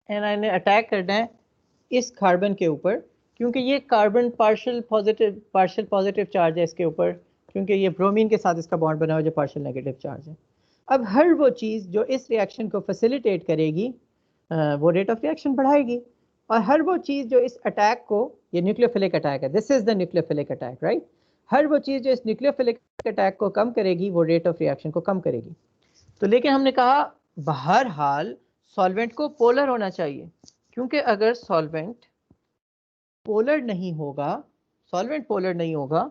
एनायन ने अटैक करना है इस कार्बन के ऊपर, क्योंकि ये कार्बन पार्शियल पॉजिटिव चार्ज है इसके ऊपर, क्योंकि ये ब्रोमीन के साथ इसका बॉन्ड बना हुआ जो पार्शियल नेगेटिव चार्ज है। अब हर वो चीज़ जो इस रिएक्शन को फैसिलिटेट करेगी वो रेट ऑफ रिएक्शन बढ़ाएगी, और हर वो चीज़ जो इस अटैक को, ये न्यूक्लियोफिलिक अटैक है, this is the nucleophilic attack, right. हर वो चीज़ जो इस न्यूक्लियोफिलिक अटैक को कम करेगी वो रेट ऑफ रिएक्शन को कम करेगी। तो लेकिन हमने कहा बहरहाल सॉल्वेंट को पोलर होना चाहिए, क्योंकि अगर सॉल्वेंट पोलर नहीं होगा, सॉल्वेंट पोलर नहीं होगा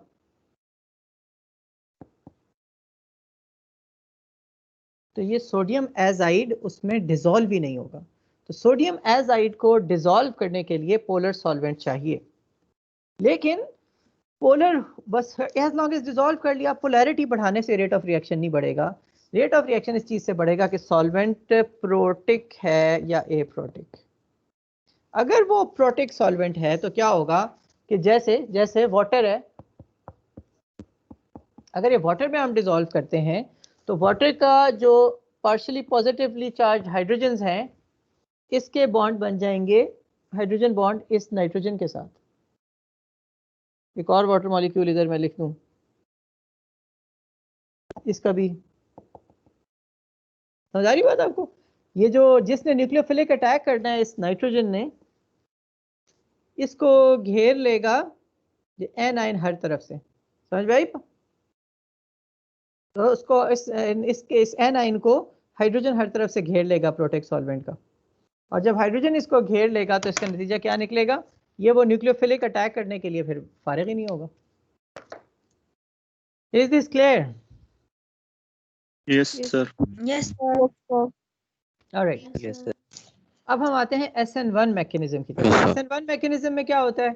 तो ये सोडियम एजाइड उसमें डिसॉल्व ही नहीं होगा। तो सोडियम एजाइड को डिसॉल्व करने के लिए पोलर सॉल्वेंट चाहिए। लेकिन पोलर बस एज लॉन्ग एज डिसॉल्व कर लिया, पोलैरिटी बढ़ाने से रेट ऑफ रिएक्शन नहीं बढ़ेगा। रेट ऑफ रिएक्शन इस चीज से बढ़ेगा कि सॉल्वेंट प्रोटिक है या ए प्रोटिक। अगर वो प्रोटिक सॉल्वेंट है तो क्या होगा कि जैसे जैसे वाटर है, अगर ये वाटर में हम डिसॉल्व करते हैं तो वाटर का जो पार्शियली पॉजिटिवली चार्ज हाइड्रोजन्स हैं इसके बॉन्ड बन जाएंगे, हाइड्रोजन बॉन्ड इस नाइट्रोजन के साथ। एक और वाटर मॉलिक्यूल इधर मैं लिख दूं, इसका भी समझ आ रही बात आपको? ये जो जिसने न्यूक्लियोफिलिक अटैक करना है इस नाइट्रोजन ने, इसको घेर लेगा एन आयन हर तरफ से, समझ में आई? तो उसको इस एन आयन को हाइड्रोजन हर तरफ से घेर लेगा प्रोटेक सॉल्वेंट का। और जब हाइड्रोजन इसको घेर लेगा तो इसका नतीजा क्या निकलेगा? ये वो न्यूक्लियोफिलिक अटैक करने के लिए फिर फारिग ही नहीं होगा। Is this clear? Yes sir. Yes alright, Yes, sir. अब हम आते हैं SN1 मैकेनिज्म की तरफ। SN1 मैकेनिज्म में क्या होता है?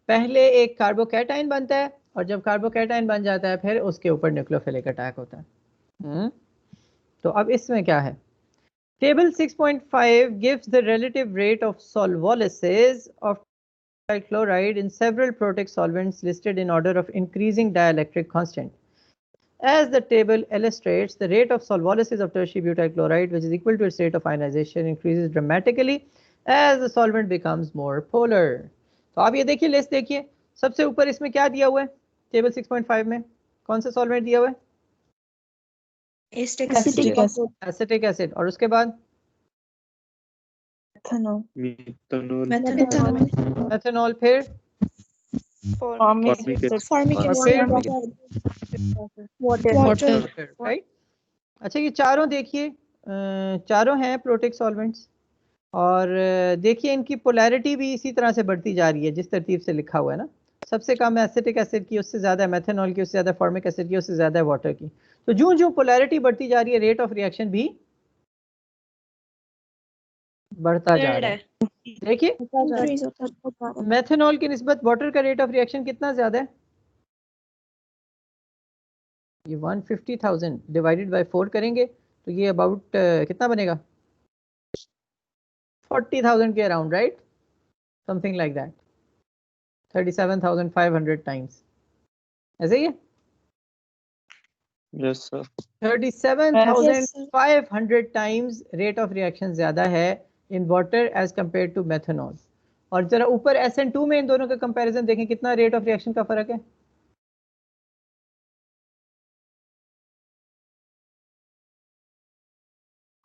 पहले एक कार्बोकैटायन बनता है और जब कार्बोकैटायन बन जाता है फिर उसके ऊपर न्यूक्लियोफिलिक अटैक होता है। तो अब इसमें क्या है? Table 6.5 gives the relative rate of solvolysis of chloride in several protic solvents listed in order of increasing dielectric constant. As the table illustrates, the rate of solvolysis of tertiary butyl chloride, which is equal to its rate of ionization, increases dramatically as the solvent becomes more polar. तो आप ये देखिए, list देखिए, सबसे ऊपर इसमें क्या दिया हुआ है टेबल 6.5 में? कौन सा सॉल्वेंट दिया हुआ है? Acetic acid. और उसके बाद मेथनॉल, फिर वाटर, राइट। अच्छा, ये चारों देखिए, चारों हैं प्रोटिक सॉल्वेंट्स और देखिए इनकी पोलैरिटी भी इसी तरह से बढ़ती जा रही है जिस तरतीब से लिखा हुआ है ना। सबसे कम एसिटिक एसिड की, उससे ज़्यादा मेथनॉल की, उससे ज़्यादा फॉर्मिक एसिड की, उससे ज़्यादा वाटर की। तो जो जो पोलैरिटी बढ़ती जा रही है रेट ऑफ रिएक्शन भी बढ़ता जा रहा है। देखिए मेथनॉल की निस्बत वाटर का रेट ऑफ रिएक्शन कितना ज़्यादा है? ये 150,000 डिवाइडेड बाय 4 करेंगे तो ये अबाउट कितना बनेगा? 40,000 के around, right, something like that, 37,500 times, ऐसे ही है। Yes sir. 37,500 times rate of reaction ज़्यादा है in water as compared to methanol. और जरा ऊपर SN2 में इन दोनों का कंपैरिजन देखें, कितना रेट ऑफ रिएक्शन का फर्क है?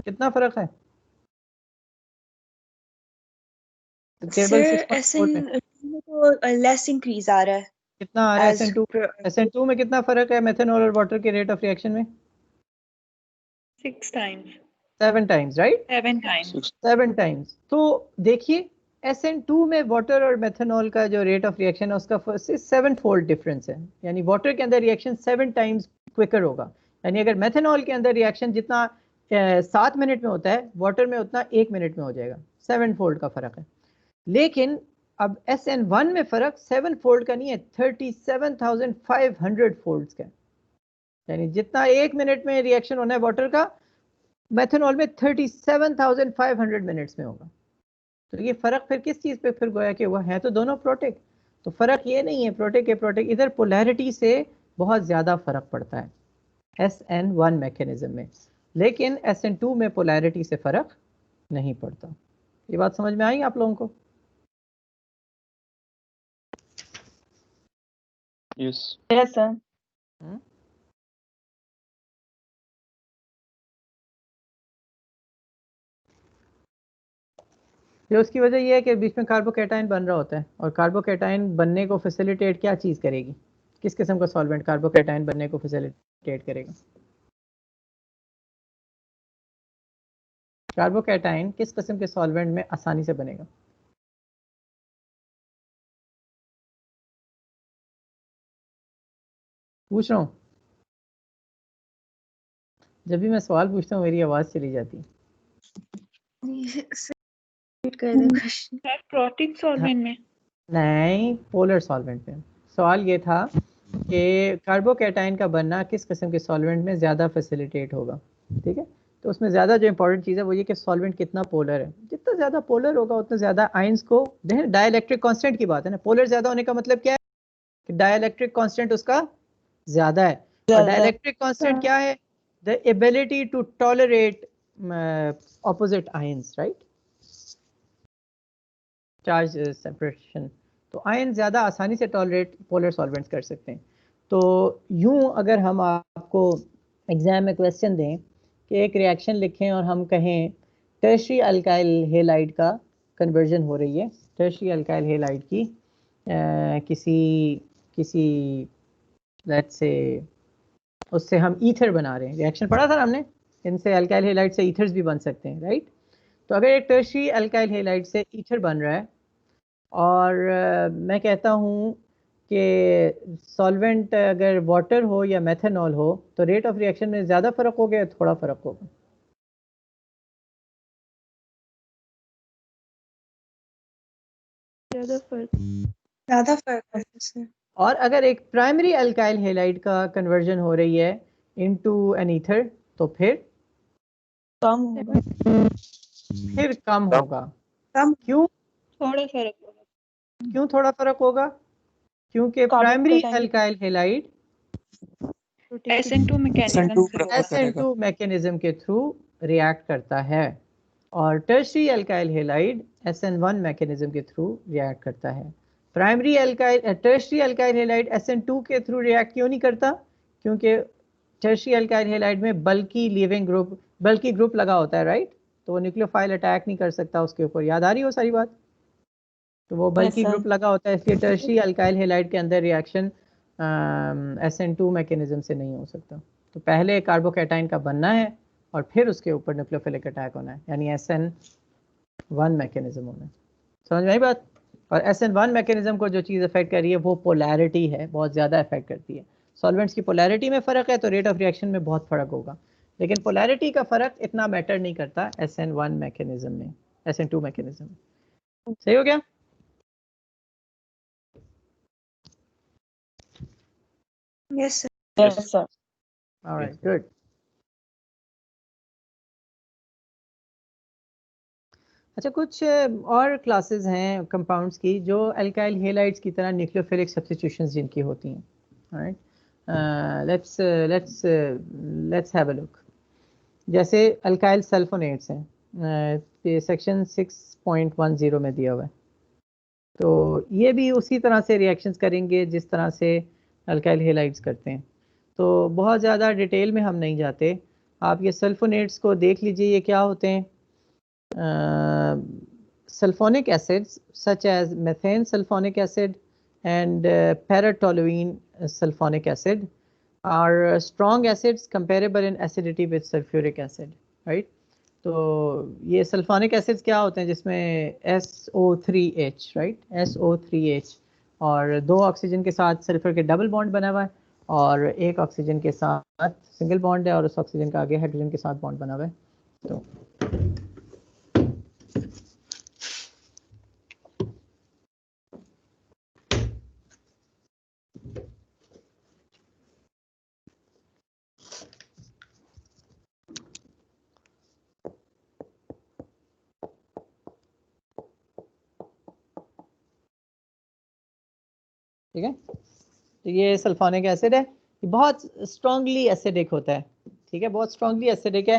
कितना फर्क है? टेबल 6.4 में तो लेस इंक्रीज आ रहा है। कितना आ रहा है SN2 में? कितना फर्क है मेथनॉल और वाटर के रेट ऑफ रिएक्शन में? 6 times. 7 times, right, 7 times. 7 times. तो देखिए SN2 में वाटर और मेथनॉल का जो रेट ऑफ रिएक्शन है उसका 7 फोल्ड डिफरेंस है, यानी वाटर के अंदर रिएक्शन 7 टाइम्स क्विकर होगा। यानी अगर मेथनॉल के अंदर रिएक्शन जितना 7 मिनट में होता है, वाटर में उतना 1 मिनट में हो जाएगा। 7 फोल्ड का फर्क है। लेकिन अब SN1 में फर्क 7 फोल्ड का नहीं है, 37,500 फोल्ड्स का है। यानी जितना 1 मिनट में रिएक्शन होना है वाटर का, मेथनॉल में 37,500 मिनट्स में होगा। तो ये फर्क फिर किस चीज़ पे फिर गोया कि हुआ है? तो दोनों प्रोटिक। तो फर्क ये नहीं है प्रोटिक के प्रोटिक, इधर पोलैरिटी से बहुत ज़्यादा फर्क पड़ता है SN1 मैकेनिज्म में, लेकिन SN2 में पोलैरिटी से फर्क नहीं पड़ता। ये बात समझ में आई आप लोगों को? यस। Yes, sir. ये उसकी वजह यह है कि बीच में कार्बोकैटायन बन रहा होता है, और कार्बोकैटायन बनने को फैसिलिटेट क्या चीज़ करेगी? किस किस्म का सॉल्वेंट कार्बोकैटायन बनने को फैसिलिटेट करेगा? कार्बोकैटायन किस किस्म के सॉल्वेंट में आसानी से बनेगा? पूछ रहा हूँ, जब भी मैं सवाल पूछता हूँ मेरी आवाज़ चली जाती है। Sir, protic solvent में. नहीं, पोलर सॉल्वेंट में। सवाल ये था कि कार्बोकैटायन का बनना किस किस्म के सॉल्वेंट में ज़्यादा फैसिलिटेट होगा, ठीक है? तो उसमें ज़्यादा जो इंपॉर्टेंट चीज़ है वो ये कि सॉल्वेंट कितना पोलर है। जितना ज़्यादा पोलर होगा उतना ज़्यादा आयंस को, देखें डाइलेक्ट्रिक कांस्टेंट की बात है ना, पोलर ज़्यादा होने का मतलब क्या है कि डाइलेक्ट्रिक कांस्टेंट उसका ज़्यादा है। और डाइलेक्ट्रिक कांस्टेंट क्या है? The ability to tolerate opposite ions, right, charge separation. तो आयन ज़्यादा आसानी से टॉलरेट पोलर सॉल्वेंट्स कर सकते हैं। तो यूं अगर हम आपको एग्जाम में क्वेश्चन दें कि एक रिएक्शन लिखें और हम कहें टर्शियरी अल्काइल हेलाइड का कन्वर्जन हो रही है, टर्शियरी अल्काइल हेलाइड की किसी लेट्स से उससे हम ईथर बना रहे हैं। रिएक्शन पढ़ा था हमने, इनसे अल्काइल हेलाइड से ईथर्स भी बन सकते हैं, राइट? तो अगर एक टर्शियरी अल्काइल हैलाइड से ईथर बन रहा है और मैं कहता हूँ कि सॉल्वेंट अगर वाटर हो या मेथनॉल हो तो रेट ऑफ रिएक्शन में ज़्यादा फ़र्क होगा या थोड़ा फ़र्क होगा? ज़्यादा फर्क है इसमें। और अगर एक प्राइमरी अल्काइल हैलाइड का कन्वर्जन हो रही है इनटू एन ईथर तो फिर कम होगा। फिर कम होगा। कम क्यों? थोड़ा फर्क होगा। क्यों थोड़ा फर्क होगा? क्योंकि primary alkyl halide SN2 mechanism से होगा। SN2 मैकेनिज्म के थ्रू रिएक्ट करता है और tertiary alkyl halide SN1 mechanism के थ्रू रिएक्ट करता है। Primary alkyl tertiary alkyl halide SN2 के थ्रू रिएक्ट क्यों नहीं करता? क्योंकि टर्शियरी अल्काइल हैलाइड में बल्की लीविंग ग्रुप बल्की ग्रुप लगा होता है, राइट? तो वो न्यूक्लियोफाइल अटैक नहीं कर सकता उसके ऊपर। याद आ रही हो सारी बात? तो वो बल्की ग्रुप लगा होता है, इसलिए टर्शियरी अल्काइल हैलाइड के अंदर रिएक्शन SN2 मैकेनिज्म से नहीं हो सकता। तो पहले कार्बोकैटाइन का बनना है और फिर उसके ऊपर न्यूक्लियोफिलिक अटैक होना है, यानी SN1 मैकेनिज्म होना है। समझ में आई बात? और SN1 मैकेनिज्म को जो चीज़ अफेक्ट कर रही है वो पोलैरिटी है, बहुत ज़्यादा अफेक्ट करती है। सॉल्वेंट्स की पोलैरिटी में फ़र्क है तो रेट ऑफ रिएक्शन में बहुत फ़र्क होगा, लेकिन पोलैरिटी का फ़र्क इतना मैटर नहीं करता SN1 मैकेनिज्म में, SN2 मैकेनिज्म में। सही हो गया? Yes sir. Yes, sir. All right, good. अच्छा, कुछ और क्लासेस हैं कंपाउंड्स की जो अल्काइल हैलाइड्स की तरह न्यूक्लियोफिलिक सब्स्टिट्यूशंस जिनकी होती हैं। Right, let's have a look. जैसे अल्काइल सल्फोनेट्स हैं, ये सेक्शन 6.10 में दिया हुआ है। तो ये भी उसी तरह से रिएक्शंस करेंगे जिस तरह से अल्काइल हैलाइड्स करते हैं। तो बहुत ज़्यादा डिटेल में हम नहीं जाते, आप ये सल्फोनेट्स को देख लीजिए। ये क्या होते हैं? sulfonic acids such as methane sulfonic acid and para-toluene sulfonic acid are strong acids comparable in acidity with sulfuric acid, right? तो ये सल्फोनिक एसिड्स क्या होते हैं जिसमें SO3H, राइट, SO3H और 2 ऑक्सीजन के साथ सल्फर के डबल बॉन्ड बना हुआ है और 1 ऑक्सीजन के साथ सिंगल बॉन्ड है और उस ऑक्सीजन का आगे हाइड्रोजन के साथ बॉन्ड बना हुआ है। तो ठीक है, तो ये सल्फोनिक एसिड है, ये बहुत स्ट्रांगली एसिडिक होता है। ठीक है, बहुत स्ट्रांगली एसिडिक है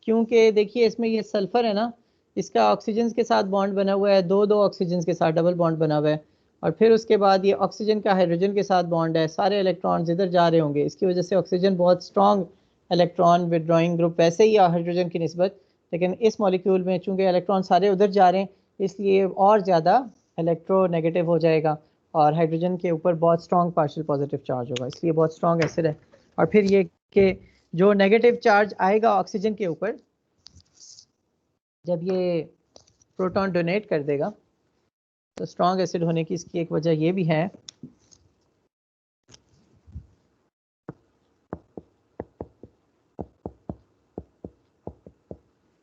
क्योंकि देखिए इसमें ये सल्फर है ना, इसका ऑक्सीजन के साथ बॉन्ड बना हुआ है, 2 ऑक्सीजन के साथ डबल बॉन्ड बना हुआ है और फिर उसके बाद ये ऑक्सीजन का हाइड्रोजन के साथ बॉन्ड है। सारे इलेक्ट्रॉन्स इधर जा रहे होंगे, इसकी वजह से ऑक्सीजन बहुत स्ट्रॉन्ग इलेक्ट्रॉन विदड्रॉइंग ग्रुप वैसे ही हाइड्रोजन की निस्बत, लेकिन इस मॉलिक्यूल में चूँकि इलेक्ट्रॉन सारे उधर जा रहे हैं इसलिए और ज़्यादा इलेक्ट्रोनेगेटिव हो जाएगा और हाइड्रोजन के ऊपर बहुत स्ट्रॉन्ग पार्शियल पॉजिटिव चार्ज होगा, इसलिए बहुत स्ट्रॉन्ग एसिड है। और फिर ये कि जो नेगेटिव चार्ज आएगा ऑक्सीजन के ऊपर जब ये प्रोटॉन डोनेट कर देगा तो स्ट्रॉन्ग एसिड होने की इसकी एक वजह ये भी है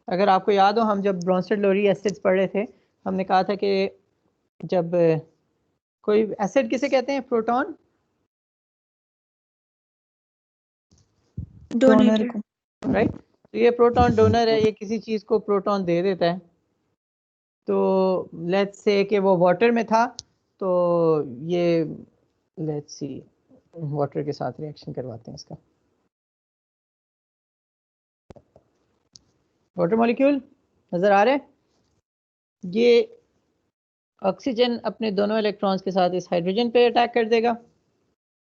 अगर आपको याद हो, हम जब ब्रोंस्टेड लोरी एसिड्स पढ़ रहे थे हमने कहा था कि जब कोई एसिड किसे कहते हैं? प्रोटॉन डोनर को, राइट। तो ये प्रोटॉन डोनर है, ये किसी चीज़ को प्रोटॉन दे देता है। तो लेट्स से कि वो वाटर में था तो ये लेट्स सी वाटर के साथ रिएक्शन करवाते हैं इसका। वाटर मॉलिक्यूल नज़र आ रहे हैं? ये ऑक्सीजन अपने दोनों इलेक्ट्रॉन्स के साथ इस हाइड्रोजन पे अटैक कर देगा।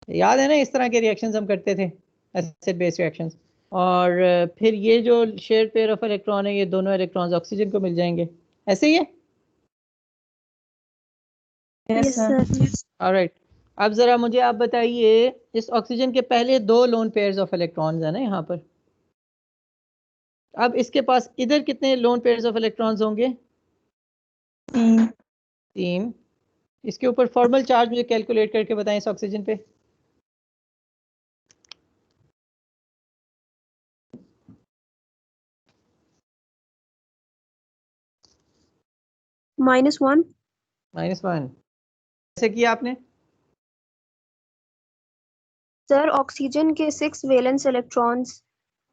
याद है ना, इस तरह के रिएक्शंस हम करते थे, एसिड बेस रिएक्शंस। और फिर ये जो शेयर पेयर ऑफ इलेक्ट्रॉन है, ये दोनों इलेक्ट्रॉन्स ऑक्सीजन को मिल जाएंगे, ऐसे ही है। Yes sir. ऑलराइट, अब ज़रा मुझे आप बताइए, इस ऑक्सीजन के पहले 2 लोन पेयर्स ऑफ इलेक्ट्रॉन्स है ना यहाँ पर, अब इसके पास इधर कितने लोन पेयर्स ऑफ इलेक्ट्रॉन्स होंगे? 3। इसके ऊपर फॉर्मल चार्ज मुझे कैलकुलेट करके बताएं इस ऑक्सीजन पे। -1। -1 कैसे किया आपने? सर ऑक्सीजन के 6 वैलेंस इलेक्ट्रॉन्स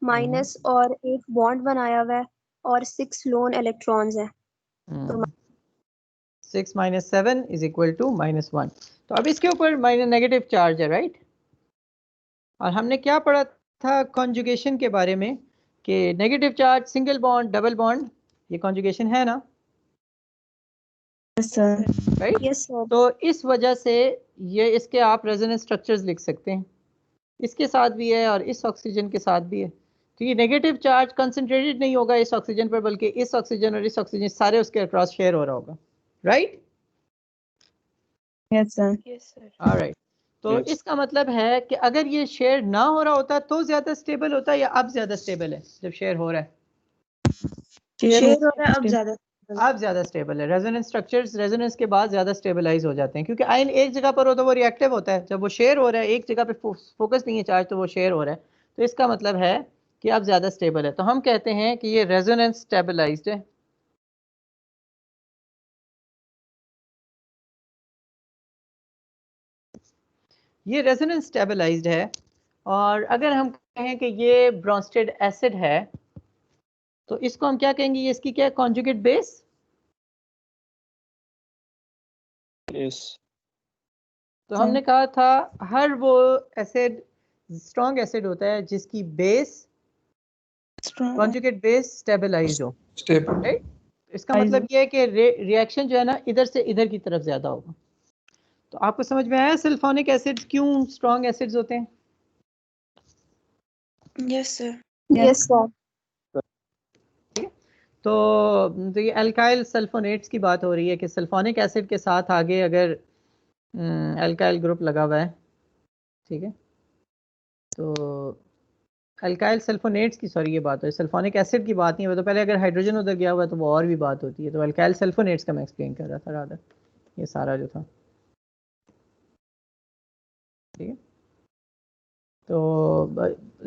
माइनस और एक बॉन्ड बनाया हुआ है और 6 लोन इलेक्ट्रॉन्स हैं। तो 6 - 7 = -1। तो अब इसके ऊपर नेगेटिव चार्ज है, राइट? और हमने क्या पढ़ा था कॉन्जुगेशन के बारे में कि negative charge, single bond, double bond, ये कॉन्जुगेशन है ना, राइट? Yes sir. तो इस वजह से ये इसके आप रेजोनेंस स्ट्रक्चर्स लिख सकते हैं, इसके साथ भी है और इस ऑक्सीजन के साथ भी है। तो ये नेगेटिव चार्ज कंसंट्रेटेड नहीं होगा इस ऑक्सीजन पर, बल्कि इस ऑक्सीजन और इस ऑक्सीजन सारे उसके अक्रॉस शेयर हो रहा होगा, राइट? Yes sir. ऑलराइट। तो Yes. इसका मतलब है कि अगर ये शेयर ना हो रहा होता तो ज्यादा स्टेबल होता या अब ज्यादा स्टेबल है? जब शेयर हो रहा है शेयर हो रहा है अब ज्यादा। अब ज्यादा स्टेबल है। रेजोनेंस स्ट्रक्चर्स रेजोनेंस के बाद ज्यादा स्टेबलाइज हो जाते हैं, क्योंकि आयन एक जगह पर हो तो वो रिएक्टिव होता है। जब वो शेयर हो रहा है, एक जगह पे फोकस नहीं है चार्ज, तो वो शेयर हो रहा है, तो इसका मतलब है कि अब ज्यादा स्टेबल है। तो हम कहते हैं कि ये रेजोनेंस स्टेबलाइज्ड है। ये रेजोनेंस स्टेबलाइज्ड है। और अगर हम कहें कि ये ब्रोंस्टेड एसिड है, तो इसको हम क्या कहेंगे? ये इसकी क्या है? Conjugate base. Yes. तो हमने कहा था हर वो एसिड स्ट्रॉन्ग एसिड होता है जिसकी बेस कॉन्जुगेट बेस स्टेबलाइज्ड हो, स्टेबल। राइट? इसका मतलब ये है कि रिएक्शन जो है ना, इधर से इधर की तरफ ज्यादा होगा। तो आपको समझ में आया सल्फोनिक एसिड्स क्यों स्ट्रॉन्ग एसिड्स होते हैं? Yes sir. Yes sir. तो ये अल्काइल सल्फोनेट्स की बात हो रही है कि सल्फोनिक एसिड के साथ आगे अगर अल्काइल ग्रुप लगा हुआ है, ठीक है, तो अल्काइल सल्फोनेट्स की, सॉरी ये बात है, सल्फोनिक एसिड की बात नहीं है। तो पहले अगर हाइड्रोजन उधर गया हुआ है तो वो और भी बात होती है। तो अल्काइल सल्फोनेट्स का मैं एक्सप्लेन कर रहा था रादर, ये सारा जो था, ठीक है। तो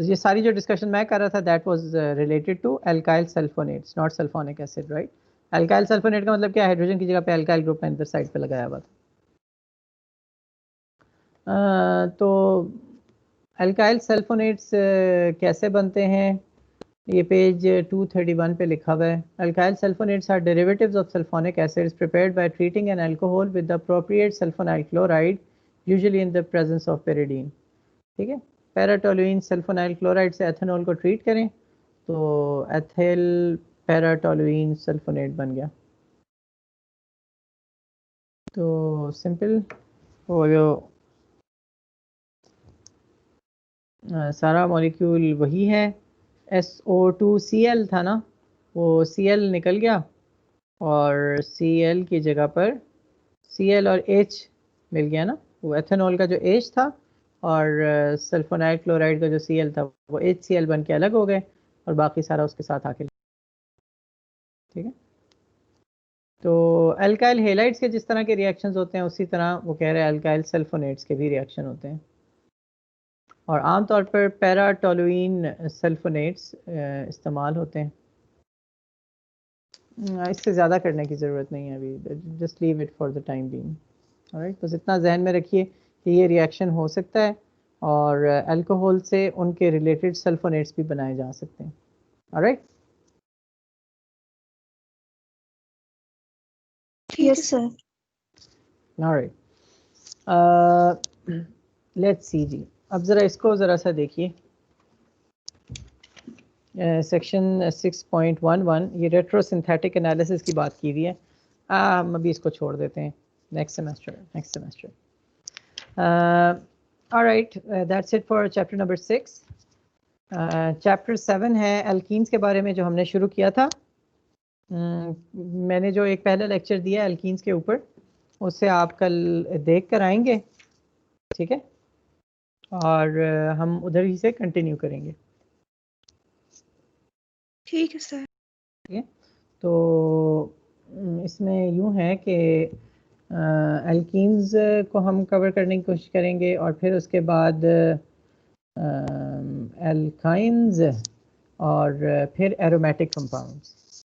ये सारी जो डिस्कशन मैं कर रहा था that was related to alkyl sulphonates, not sulphonic acid, right? Alkyl sulphonate का मतलब क्या है? हाइड्रोजन की जगह पे अल्काइल ग्रुप मैंने इधर साइड पे लगाया हुआ था। तो अल्काइल सल्फोनेट्स कैसे बनते हैं? ये पेज 231 पे लिखा हुआ है। Alkyl sulphonates are derivatives of sulphonic acids prepared by treating an alcohol with the appropriate sulphonyl chloride, usually in the presence of pyridine, ठीक है। पैराटोलुइन सल्फोनाइल क्लोराइड से एथेनॉल को ट्रीट करें तो एथिल पैराटोलुइन सल्फोनेट बन गया। तो सिंपल वो जो सारा मॉलिक्यूल वही है। SO2Cl था ना, वो Cl निकल गया और Cl की जगह पर Cl और H मिल गया ना। वो एथेनॉल का जो H था और सल्फोनाइल क्लोराइड का जो Cl था वो HCl बन के अलग हो गए और बाकी सारा उसके साथ आके, ठीक है। तो अल्काइल हेलाइड्स के जिस तरह के रिएक्शंस होते हैं उसी तरह वो कह रहे हैं अल्काइल सल्फोनेट्स के भी रिएक्शन होते हैं। और आमतौर पर पैराटोलुइन सल्फोनेट्स इस्तेमाल होते हैं। इससे ज़्यादा करने की ज़रूरत नहीं है अभी, just leave it for the time being. Alright, बस इतना जहन में रखिए कि ये रिएक्शन हो सकता है और अल्कोहल से उनके रिलेटेड सल्फोनेट्स भी बनाए जा सकते हैं। Alright, yes sir. Alright, let's see ji. अब ज़रा इसको ज़रा सा देखिए, सेक्शन 6.11 ये रेट्रोसिंथेटिक एनालिसिस की बात की हुई है। हम अभी इसको छोड़ देते हैं, next semester. Alright, that's it for chapter number 6। Chapter 7 है एल्कीन्स के बारे में जो हमने शुरू किया था। मैंने जो एक पहला लेक्चर दिया एल्कीन्स के ऊपर, उससे आप कल देख कर आएंगे, ठीक है, और हम उधर ही से कंटिन्यू करेंगे। ठीक है सर। ठीक है, तो इसमें यूं है कि एल्कीन्स को हम कवर करने की कोशिश करेंगे और फिर उसके बाद एल्काइंस और फिर एरोमेटिक कंपाउंड्स।